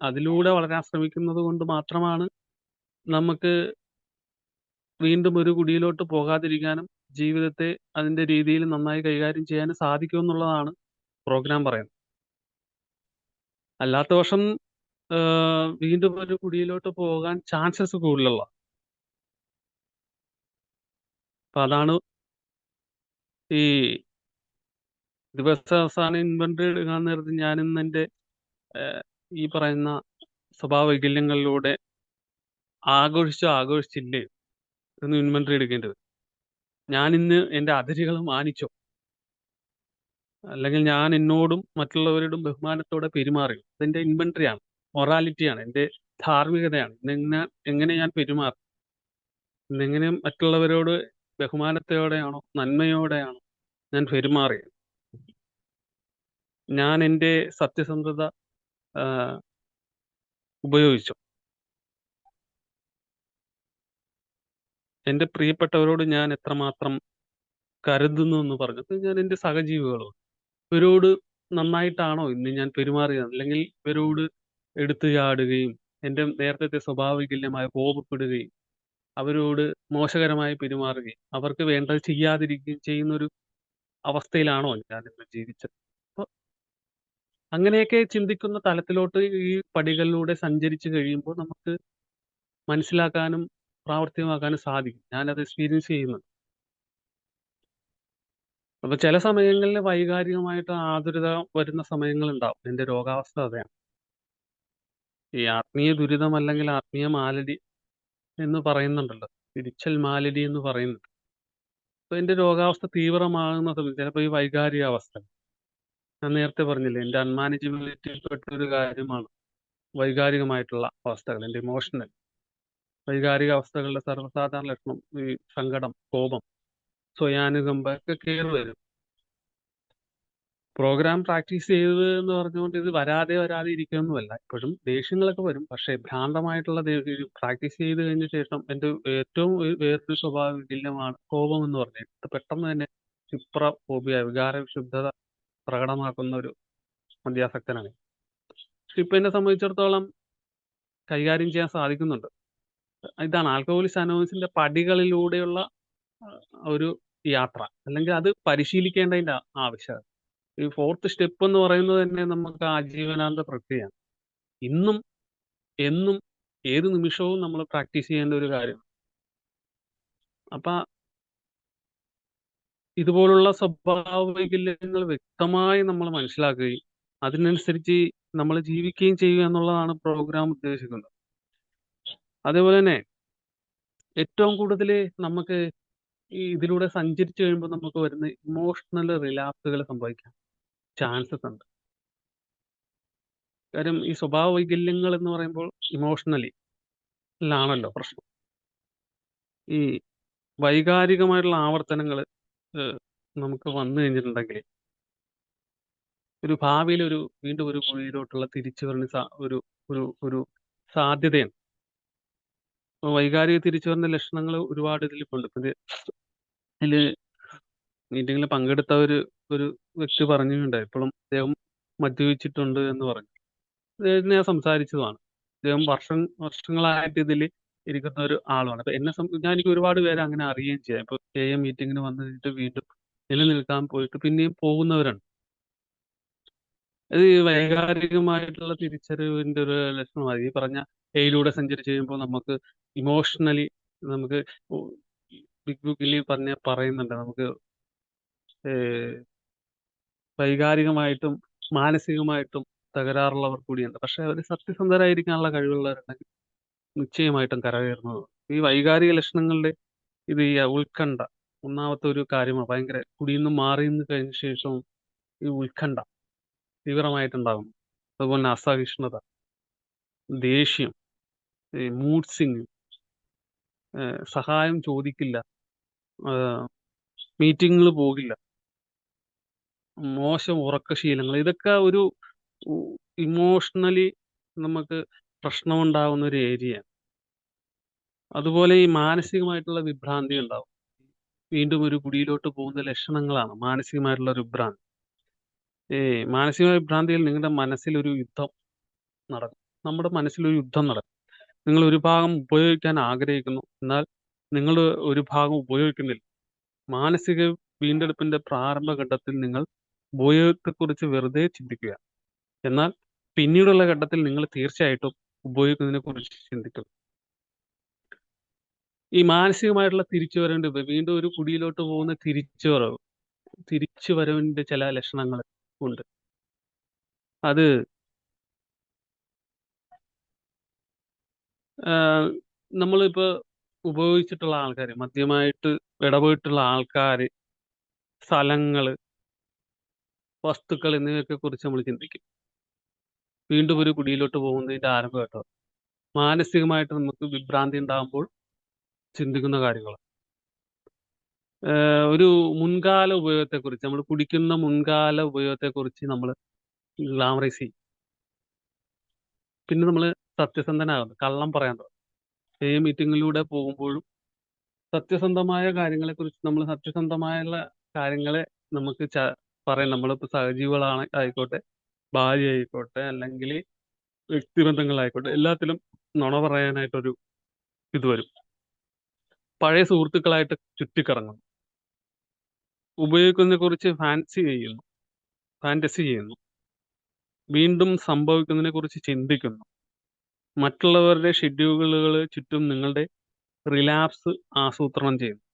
അതിലൂടെ വളരാൻ ശ്രമിക്കുന്നത് കൊണ്ട് മാത്രമാണ് നമുക്ക് വീണ്ടും ഒരു കുടിയിലോട്ട് പോകാതിരിക്കാനും ജീവിതത്തെ അതിന്റെ രീതിയിൽ നന്നായി കൈകാര്യം ചെയ്യാനും സാധിക്കും എന്നുള്ളതാണ് പ്രോഗ്രാം പറയുന്നത്. അല്ലാത്ത പക്ഷം വീണ്ടും ഒരു കുടിയിലോട്ട് പോകാൻ ചാൻസസ് കൂടുതലുള്ള. അപ്പൊ അതാണ് ഈ ദിവസാവസാനം ഇൻവെന്ററി എടുക്കാൻ നേരത്ത് ഞാൻ ഇന്ന് എൻ്റെ ഈ പറയുന്ന സ്വഭാവ വൈകല്യങ്ങളിലൂടെ ആഘോഷിച്ചില്ലേ എന്ന് ഇൻവെന്ററി എടുക്കേണ്ടത്. ഞാൻ ഇന്ന് എൻ്റെ അതിരുകൾ മാനിച്ചോ, അല്ലെങ്കിൽ ഞാൻ എന്നോടും മറ്റുള്ളവരോടും ബഹുമാനത്തോടെ പെരുമാറി. അതെന്റെ ഇൻവെന്ററിയാണ്, മൊറാലിറ്റിയാണ്, എൻ്റെ ധാർമ്മികതയാണ്. എങ്ങനെ ഞാൻ പെരുമാറി, ഇന്നെങ്ങനെ മറ്റുള്ളവരോട് ബഹുമാനത്തോടെയാണോ നന്മയോടെയാണോ ഞാൻ പെരുമാറിയത്. ഞാൻ എൻ്റെ സത്യസന്ധത ഉപയോഗിച്ചു. എൻ്റെ പ്രിയപ്പെട്ടവരോട് ഞാൻ എത്രമാത്രം കരുതുന്നു എന്ന് പറഞ്ഞത് ഞാൻ എൻ്റെ സഹജീവികളോട്. ഇവരോട് നന്നായിട്ടാണോ ഇന്ന് ഞാൻ പെരുമാറിയത്, അല്ലെങ്കിൽ ഇവരോട് എടുത്തു ചാടുകയും എൻ്റെ നേരത്തെ സ്വഭാവവൈകല്യമായ കോപപ്പെടുകയും അവരോട് മോശകരമായി പെരുമാറുകയും അവർക്ക് വേണ്ടത് ചെയ്യാതിരിക്കുകയും ചെയ്യുന്ന ഒരു അവസ്ഥയിലാണോ ഞാൻ ഇന്ന് ജീവിച്ചത്. അപ്പൊ അങ്ങനെയൊക്കെ ചിന്തിക്കുന്ന തലത്തിലോട്ട് ഈ പടികളിലൂടെ സഞ്ചരിച്ചു കഴിയുമ്പോൾ നമുക്ക് മനസ്സിലാക്കാനും പ്രാവർത്തികമാക്കാനും സാധിക്കും. ഞാനത് എക്സ്പീരിയൻസ് ചെയ്യുന്നുണ്ട്. അപ്പൊ ചില സമയങ്ങളിൽ വൈകാരികമായിട്ട് ആതുരത വരുന്ന സമയങ്ങളുണ്ടാവും. എന്റെ രോഗാവസ്ഥ അതാണ്. ഈ ആത്മീയ ദുരിതം അല്ലെങ്കിൽ ആത്മീയ മാലടി എന്ന് പറയുന്നുണ്ടല്ലോ, സ്പിരിച്വൽ മാലടി എന്ന് പറയുന്നുണ്ട്. അപ്പൊ എന്റെ രോഗാവസ്ഥ തീവ്രമാകുന്ന സമയത്ത് ചിലപ്പോൾ ഈ വൈകാരിക അവസ്ഥ, ഞാൻ നേരത്തെ പറഞ്ഞില്ലേ, എന്റെ അൺമാനേജബിലിറ്റിയിൽപ്പെട്ട ഒരു കാര്യമാണ് വൈകാരികമായിട്ടുള്ള അവസ്ഥകൾ. എന്റെ ഇമോഷണൽ വൈകാരിക അവസ്ഥകളുടെ സർവ്വസാധാരണ ലക്ഷണം ഈ സങ്കടം, കോപം, സ്വയാനുകമ്പ ഒക്കെ കയറി വരും. പ്രോഗ്രാം പ്രാക്ടീസ് ചെയ്തത് എന്ന് പറഞ്ഞുകൊണ്ട് ഇത് വരാതെ ഇരിക്കുകയൊന്നുമല്ല. ഇപ്പോഴും ദേഷ്യങ്ങളൊക്കെ വരും. പക്ഷേ ഭ്രാന്തമായിട്ടുള്ള പ്രാക്ടീസ് ചെയ്ത് കഴിഞ്ഞ ശേഷം എൻ്റെ ഏറ്റവും വേറൊരു സ്വഭാവ വൈകല്യമാണ് കോപം എന്ന് പറഞ്ഞത്. ഇത് പെട്ടെന്ന് തന്നെ ക്ഷിപ്ര വികാര വിശുദ്ധത പ്രകടമാക്കുന്ന ഒരു മദ്യാസക്തനാണ്. പക്ഷെ ഇപ്പൊ എന്നെ സംബന്ധിച്ചിടത്തോളം കൈകാര്യം ചെയ്യാൻ സാധിക്കുന്നുണ്ട്. ഇതാണ് ആൽക്കഹോളിക്സ് അനോണിമസിന്റെ പടികളിലൂടെയുള്ള ഒരു യാത്ര. അല്ലെങ്കിൽ അത് പരിശീലിക്കേണ്ടതിന്റെ ആവശ്യകത. ഈ 4th സ്റ്റെപ്പ് എന്ന് പറയുന്നത് തന്നെ നമുക്ക് ആജീവനാന്ത പ്രക്രിയയാണ്. ഇന്നും, എന്നും, ഏത് നിമിഷവും നമ്മൾ പ്രാക്ടീസ് ചെയ്യേണ്ട ഒരു കാര്യമാണ്. അപ്പൊ ഇതുപോലുള്ള സ്വഭാവ വൈകല്യങ്ങൾ വ്യക്തമായി നമ്മൾ മനസ്സിലാക്കുകയും അതിനനുസരിച്ച് നമ്മൾ ജീവിക്കുകയും ചെയ്യുക എന്നുള്ളതാണ് പ്രോഗ്രാം ഉദ്ദേശിക്കുന്നത്. അതേപോലെ തന്നെ ഏറ്റവും കൂടുതൽ നമുക്ക് ഇതിലൂടെ സഞ്ചരിച്ചു കഴിയുമ്പോൾ നമുക്ക് വരുന്ന ഇമോഷണൽ റിലാപ്സുകൾ സംഭവിക്കാൻ ചാൻസസ് ഉണ്ട്. കാര്യം ഈ സ്വഭാവ വൈകല്യങ്ങൾ എന്ന് പറയുമ്പോൾ ഇമോഷണലി ലാണല്ലോ പ്രശ്നം. ഈ വൈകാരികമായിട്ടുള്ള ആവർത്തനങ്ങൾ നമുക്ക് വന്നു കഴിഞ്ഞിട്ടുണ്ടെങ്കിൽ ഒരു ഭാവിയിൽ വീണ്ടും ഒരു കുഴിയിലോട്ടുള്ള തിരിച്ചുവരവിന് ഒരു ഒരു ഒരു സാധ്യതയാണ്. അപ്പോൾ വൈകാരിക തിരിച്ചുവരവിന്റെ ലക്ഷണങ്ങൾ ഒരുപാട് ഇതിലിപ്പുണ്ട്. ഇപ്പൊ ഇതില് മീറ്റിങ്ങിൽ പങ്കെടുത്ത ഒരു വ്യക്തി പറഞ്ഞിട്ടുണ്ടായി, ഇപ്പോഴും അദ്ദേഹം മദ്യപിച്ചിട്ടുണ്ട് എന്ന് പറഞ്ഞു. അദ്ദേഹത്തിന് ഞാൻ സംസാരിച്ചതാണ്. അദ്ദേഹം വർഷങ്ങളായിട്ട് ഇതിൽ ഇരിക്കുന്ന ഒരു ആളാണ്. അപ്പൊ ഞാൻ എനിക്ക് ഒരുപാട് പേരെ അങ്ങനെ അറിയുകയും ചെയ്യാം. ഇപ്പൊ മീറ്റിങ്ങിന് വന്നു കഴിഞ്ഞിട്ട് വീണ്ടും നിലനിൽക്കാൻ പോയിട്ട് പിന്നെയും പോകുന്നവരുണ്ട്. അത് ഈ വൈകാരികമായിട്ടുള്ള തിരിച്ചറിവിന്റെ ഒരു ലക്ഷണമാണ്. ഈ പറഞ്ഞ എയിലൂടെ സഞ്ചരിച്ച് കഴിയുമ്പോൾ നമുക്ക് ഇമോഷണലി നമുക്ക് ബിഗ് ബുക്കിൽ പറയുന്നുണ്ട്, നമുക്ക് വൈകാരികമായിട്ടും മാനസികമായിട്ടും തകരാറുള്ളവർ കൂടിയുണ്ട്. പക്ഷെ അവർ സത്യസന്ധരായിരിക്കാനുള്ള കഴിവുള്ളവരുണ്ടെങ്കിൽ നിശ്ചയമായിട്ടും കരകയറുന്നത്. ഈ വൈകാരിക ലക്ഷണങ്ങളുടെ ഇത് ഈ ഉത്കണ്ഠ ഒന്നാമത്തെ ഒരു കാര്യമാണ്. ഭയങ്കര കുടിയിൽ നിന്ന് മാറി നിന്ന് കഴിഞ്ഞ ശേഷം ഈ ഉത്കണ്ഠ തീവ്രമായിട്ടുണ്ടാകും. അതുപോലെ തന്നെ അസഹിഷ്ണുത, ദേഷ്യം, മൂഡ് സ്വിങ്, സഹായം ചോദിക്കില്ല, മീറ്റിങ്ങുകൾ പോകില്ല, മോശം ഉറക്കശീലങ്ങൾ, ഇതൊക്കെ ഒരു ഇമോഷണലി നമുക്ക് പ്രശ്നമുണ്ടാകുന്ന ഒരു ഏരിയയാണ്. അതുപോലെ ഈ മാനസികമായിട്ടുള്ള വിഭ്രാന്തി ഉണ്ടാവും. വീണ്ടും ഒരു കുടിയിലോട്ട് പോകുന്ന ലക്ഷണങ്ങളാണ് മാനസികമായിട്ടുള്ള ഒരു വിഭ്രാന്തി. മാനസിക വിഭ്രാന്തിയിൽ നിങ്ങളുടെ മനസ്സിലൊരു യുദ്ധം നടക്കും. നമ്മുടെ മനസ്സിലൊരു യുദ്ധം നടക്കും. നിങ്ങൾ ഒരു ഭാഗം ഉപയോഗിക്കാൻ ആഗ്രഹിക്കുന്നു, എന്നാൽ നിങ്ങൾ ഒരു ഭാഗം ഉപയോഗിക്കുന്നില്ല. മാനസിക വീണ്ടെടുപ്പിന്റെ പ്രാരംഭഘട്ടത്തിൽ നിങ്ങൾ ഉപയോഗത്തെക്കുറിച്ച് വെറുതെ ചിന്തിക്കുക. എന്നാൽ പിന്നീടുള്ള ഘട്ടത്തിൽ നിങ്ങൾ തീർച്ചയായിട്ടും ഉപയോഗിക്കുന്നതിനെ കുറിച്ച് ചിന്തിക്കും. ഈ മാനസികമായിട്ടുള്ള തിരിച്ചുവരവിന്റെ വീണ്ടും ഒരു കുടിയിലോട്ട് പോകുന്ന തിരിച്ചുവരവിന്റെ ചില ലക്ഷണങ്ങൾ ഉണ്ട്. അത് നമ്മളിപ്പോ ഉപയോഗിച്ചിട്ടുള്ള ആൾക്കാർ, മദ്യമായിട്ട് ഇടപെട്ടിട്ടുള്ള ആൾക്കാർ, സ്ഥലങ്ങള്, വസ്തുക്കൾ എന്നിവയൊക്കെ കുറിച്ച് നമ്മൾ ചിന്തിക്കും. വീണ്ടും ഒരു കുടിയിലോട്ട് പോകുന്നതിന്റെ ആരംഭഘട്ടം മാനസികമായിട്ട് നമുക്ക് വിഭ്രാന്തി ഉണ്ടാകുമ്പോൾ ചിന്തിക്കുന്ന കാര്യങ്ങൾ. ഒരു മുൻകാല ഉപയോഗത്തെക്കുറിച്ച്, നമ്മൾ കുടിക്കുന്ന മുൻകാല ഉപയോഗത്തെക്കുറിച്ച് നമ്മൾ ഗ്ലാമറൈസ് ചെയ്യും. പിന്നെ നമ്മൾ സത്യസന്ധനാകുന്നു, കള്ളം പറയാൻ തുടങ്ങും. മീറ്റിങ്ങിലൂടെ പോകുമ്പോഴും സത്യസന്ധമായ കാര്യങ്ങളെക്കുറിച്ച് നമ്മൾ സത്യസന്ധമായുള്ള കാര്യങ്ങളെ നമുക്ക് പറയാം. നമ്മളിപ്പോൾ സഹജീവികളാണ് ആയിക്കോട്ടെ, ഭാര്യ ആയിക്കോട്ടെ, അല്ലെങ്കിൽ വ്യക്തിബന്ധങ്ങളായിക്കോട്ടെ, എല്ലാത്തിലും നുണ പറയാനായിട്ടൊരു ഇത് വരും. പഴയ സുഹൃത്തുക്കളായിട്ട് ചുറ്റിക്കറങ്ങുന്നു, ഉപയോഗിക്കുന്നതിനെ കുറിച്ച് ഫാന്റസി ചെയ്യുന്നു, വീണ്ടും സംഭവിക്കുന്നതിനെ കുറിച്ച് ചിന്തിക്കുന്നു, മറ്റുള്ളവരുടെ ഷെഡ്യൂളുകൾ ചുറ്റും നിങ്ങളുടെ റിലാപ്സ് ആസൂത്രണം ചെയ്യുന്നു.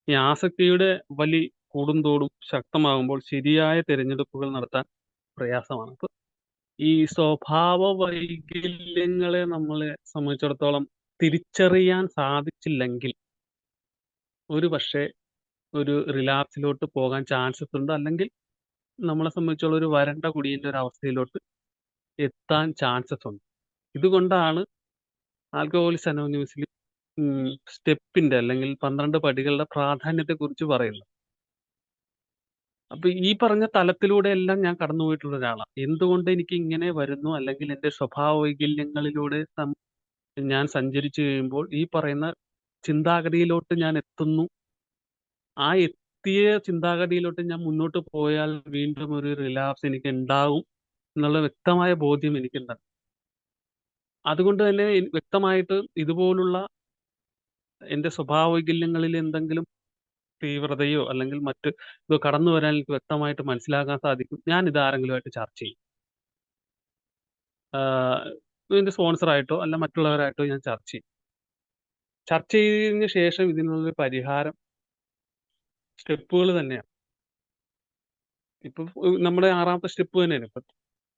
ഈ ആസക്തിയുടെ വലി കൂടുന്തോടും ശക്തമാകുമ്പോൾ ശരിയായ തിരഞ്ഞെടുപ്പുകൾ നടത്താൻ പ്രയാസമാണ്. അപ്പൊ ഈ സ്വഭാവ വൈകല്യങ്ങളെ നമ്മളെ സംബന്ധിച്ചിടത്തോളം തിരിച്ചറിയാൻ സാധിച്ചില്ലെങ്കിൽ ഒരു പക്ഷേ ഒരു റിലാപ്സിലോട്ട് പോകാൻ ചാൻസസ് ഉണ്ട്. അല്ലെങ്കിൽ നമ്മളെ സംബന്ധിച്ചുള്ള ഒരു വരണ്ട കുടിയിന്റെ ഒരു അവസ്ഥയിലോട്ട് എത്താൻ ചാൻസസ് ഉണ്ട്. ഇതുകൊണ്ടാണ് ആൽക്കഹോളിക്സ് അനോണിമസിൽ സ്റ്റെപ്പിന്റെ അല്ലെങ്കിൽ 12 പടികളുടെ പ്രാധാന്യത്തെ കുറിച്ച് പറയുന്നത്. അപ്പൊ ഈ പറഞ്ഞ തലത്തിലൂടെയെല്ലാം ഞാൻ കടന്നുപോയിട്ടുള്ള ഒരാളാ. എന്തുകൊണ്ട് എനിക്ക് ഇങ്ങനെ വരുന്നു, അല്ലെങ്കിൽ എന്റെ സ്വഭാവ വൈകല്യങ്ങളിലൂടെ ഞാൻ സഞ്ചരിച്ചു കഴിയുമ്പോൾ ഈ പറയുന്ന ചിന്താഗതിയിലോട്ട് ഞാൻ എത്തുന്നു. ആ എത്തിയ ചിന്താഗതിയിലോട്ട് ഞാൻ മുന്നോട്ട് പോയാൽ വീണ്ടും ഒരു റിലാപ്സ് എനിക്ക് ഉണ്ടാവും എന്നുള്ള വ്യക്തമായ ബോധ്യം എനിക്കുണ്ട്. അതുകൊണ്ട് തന്നെ വ്യക്തമായിട്ട് ഇതുപോലുള്ള എന്റെ സ്വഭാവ വൈകല്യങ്ങളിൽ എന്തെങ്കിലും തീവ്രതയോ അല്ലെങ്കിൽ മറ്റ് ഇതോ കടന്നു വരാൻ എനിക്ക് വ്യക്തമായിട്ട് മനസ്സിലാക്കാൻ സാധിക്കും. ഞാൻ ഇത് ആരെങ്കിലുമായിട്ട് ചർച്ച ചെയ്യും. ആഹ് ഇതിന്റെ സ്പോൺസറായിട്ടോ അല്ല മറ്റുള്ളവരായിട്ടോ ഞാൻ ചർച്ച ചെയ്യും. ചർച്ച ചെയ്തതിന് ശേഷം ഇതിനുള്ളൊരു പരിഹാരം സ്റ്റെപ്പുകൾ തന്നെയാണ്. ഇപ്പം നമ്മുടെ 6ാമത്തെ സ്റ്റെപ്പ് തന്നെയാണ്. ഇപ്പം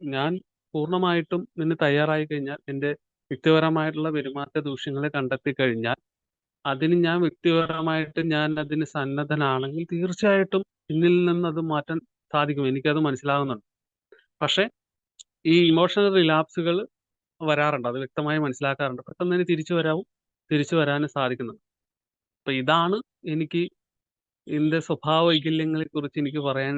ഞാൻ പൂർണ്ണമായിട്ടും ഇതിന് തയ്യാറായി കഴിഞ്ഞാൽ, എന്റെ വ്യക്തിപരമായിട്ടുള്ള പെരുമാറ്റ ദൂഷ്യങ്ങളെ കണ്ടെത്തി കഴിഞ്ഞാൽ, അതിന് ഞാൻ വ്യക്തിപരമായിട്ട് ഞാൻ അതിന് സന്നദ്ധനാണെങ്കിൽ തീർച്ചയായിട്ടും എന്നിൽ നിന്ന് അത് മാറ്റാൻ സാധിക്കും. എനിക്കത് മനസ്സിലാകുന്നുണ്ട്. പക്ഷേ ഈ ഇമോഷണൽ റിലാപ്സുകൾ വരാറുണ്ട്. അത് വ്യക്തമായി മനസ്സിലാക്കാറുണ്ട്. പെട്ടെന്ന് തന്നെ തിരിച്ചു വരാനും സാധിക്കുന്നുണ്ട്. അപ്പൊ ഇതാണ് എനിക്ക് എന്റെ സ്വഭാവ വൈകല്യങ്ങളെക്കുറിച്ച് എനിക്ക് പറയാൻ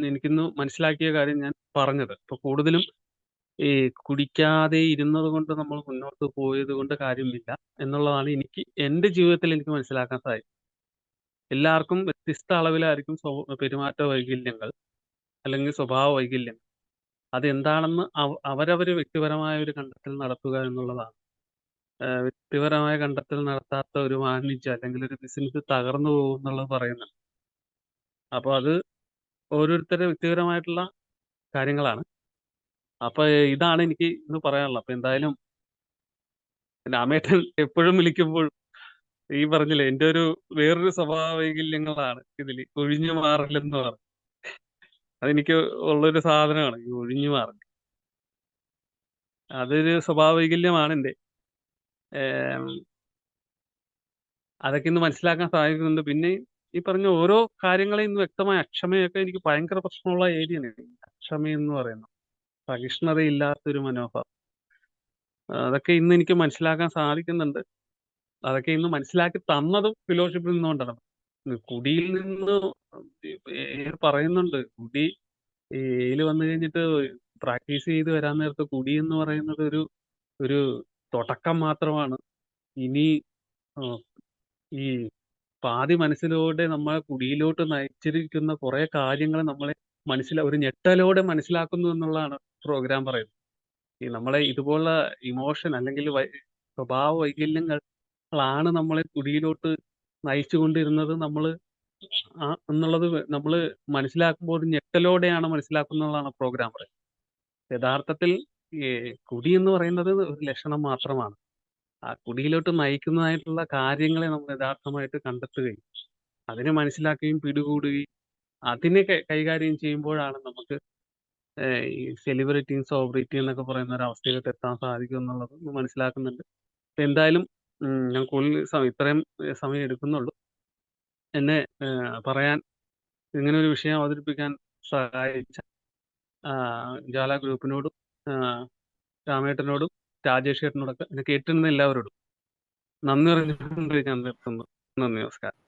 എനിക്കിന്ന് മനസ്സിലാക്കിയ കാര്യം ഞാൻ പറഞ്ഞത്. ഇപ്പൊ കൂടുതലും ഈ കുടിക്കാതെ ഇരുന്നത് കൊണ്ട് നമ്മൾ മുന്നോട്ട് പോയത് കൊണ്ട് കാര്യമില്ല എന്നുള്ളതാണ് എന്റെ ജീവിതത്തിൽ എനിക്ക് മനസ്സിലാക്കാൻ സാധിച്ചത്. എല്ലാവർക്കും വ്യത്യസ്ത അളവിലായിരിക്കും പെരുമാറ്റ വൈകല്യങ്ങൾ അല്ലെങ്കിൽ സ്വഭാവ വൈകല്യങ്ങൾ. അതെന്താണെന്ന് അവരവര് വ്യക്തിപരമായ ഒരു കണ്ടെത്തൽ നടത്തുക എന്നുള്ളതാണ്. വ്യക്തിപരമായ കണ്ടെത്തൽ നടത്താത്ത ഒരു വാണിജ്യം അല്ലെങ്കിൽ ഒരു ബിസിനസ് തകർന്നു പോകും എന്നുള്ളത് പറയുന്നുണ്ട്. അപ്പൊ അത് ഓരോരുത്തരുടെ വ്യക്തിപരമായിട്ടുള്ള കാര്യങ്ങളാണ്. അപ്പൊ ഇതാണ് എനിക്ക് ഇന്ന് പറയാനുള്ളത്. അപ്പൊ എന്തായാലും രാമേട്ടൻ എപ്പോഴും വിളിക്കുമ്പോൾ ഈ പറഞ്ഞില്ലേ, എന്റെ ഒരു വേറൊരു സ്വഭാവ വൈകല്യങ്ങളാണ് ഇതില് ഒഴിഞ്ഞു മാറലെന്ന് പറയുന്നത്. അതെനിക്ക് ഉള്ളൊരു സാധനമാണ് ഈ ഒഴിഞ്ഞു മാറൽ. അതൊരു സ്വഭാവ വൈകല്യമാണ് എന്റെ. ഏം, അതൊക്കെ ഇന്ന് മനസ്സിലാക്കാൻ സാധിക്കുന്നുണ്ട്. പിന്നെ ഈ പറഞ്ഞ ഓരോ കാര്യങ്ങളെയും ഇന്ന് വ്യക്തമായ അക്ഷമയൊക്കെ എനിക്ക് ഭയങ്കര പ്രശ്നമുള്ള ഏരിയയാണ്. അക്ഷമ എന്ന് പറയുന്നത് സഹിഷ്ണുതയില്ലാത്തൊരു മനോഭാവം. അതൊക്കെ ഇന്ന് എനിക്ക് മനസ്സിലാക്കാൻ സാധിക്കുന്നുണ്ട്. അതൊക്കെ ഇന്ന് മനസ്സിലാക്കി തന്നതും ഫെലോഷിപ്പിൽ നിന്നുകൊണ്ടാണ്. കുടിയിൽ നിന്ന് പറയുന്നുണ്ട്. കുടി യിൽ വന്നു കഴിഞ്ഞിട്ട് പ്രാക്ടീസ് ചെയ്ത് വരാൻ നേരത്ത് കുടി എന്ന് പറയുന്നത് ഒരു ഒരു തുടക്കം മാത്രമാണ്. ഇനി ആഹ് ഈ പാതി മനസ്സിലൂടെ നമ്മളെ കുടിയിലോട്ട് നയിച്ചിരിക്കുന്ന കുറെ കാര്യങ്ങൾ നമ്മളെ ഒരു ഞെട്ടലോടെ മനസ്സിലാക്കുന്നു എന്നുള്ളതാണ് പ്രോഗ്രാം പറയുന്നത്. ഈ നമ്മളെ ഇതുപോലുള്ള ഇമോഷൻ അല്ലെങ്കിൽ സ്വഭാവ വൈകല്യങ്ങളാണ് നമ്മളെ കുടിയിലോട്ട് നയിച്ചുകൊണ്ടിരുന്നത് എന്നുള്ളത് നമ്മള് മനസ്സിലാക്കുമ്പോൾ ഒരു ഞെട്ടലോടെയാണ് മനസ്സിലാക്കുന്നതാണ് പ്രോഗ്രാം പറയുന്നത്. യഥാർത്ഥത്തിൽ ഈ കുടി എന്ന് പറയുന്നത് ഒരു ലക്ഷണം മാത്രമാണ്. ആ കുടിയിലോട്ട് നയിക്കുന്നതായിട്ടുള്ള കാര്യങ്ങളെ നമ്മൾ യഥാർത്ഥമായിട്ട് കണ്ടെത്തുകയും അതിനെ മനസ്സിലാക്കുകയും പിടികൂടുകയും അതിനെ കൈകാര്യം ചെയ്യുമ്പോഴാണ് നമുക്ക് ഈ സെലിബ്രിറ്റിയും സോബറിറ്റി എന്നൊക്കെ പറയുന്ന ഒരു അവസ്ഥയിലോട്ട് എത്താൻ സാധിക്കും എന്നുള്ളത് മനസ്സിലാക്കുന്നുണ്ട്. അപ്പൊ എന്തായാലും ഞാൻ കൂടുതൽ ഇത്രയും സമയം എടുക്കുന്നുള്ളൂ. എന്നെ പറയാൻ, ഇങ്ങനെ ഒരു വിഷയം അവതരിപ്പിക്കാൻ സഹായിച്ച ജ്വാല ഗ്രൂപ്പിനോടും രാമേട്ടനോടും രാജേഷ് ഏട്ടനോടൊക്കെ എന്നെ കേട്ടിരുന്ന എല്ലാവരോടും നന്ദി പറഞ്ഞുകൊണ്ട് ഞാൻ നിർത്തുന്നു. നന്ദി, നമസ്കാരം.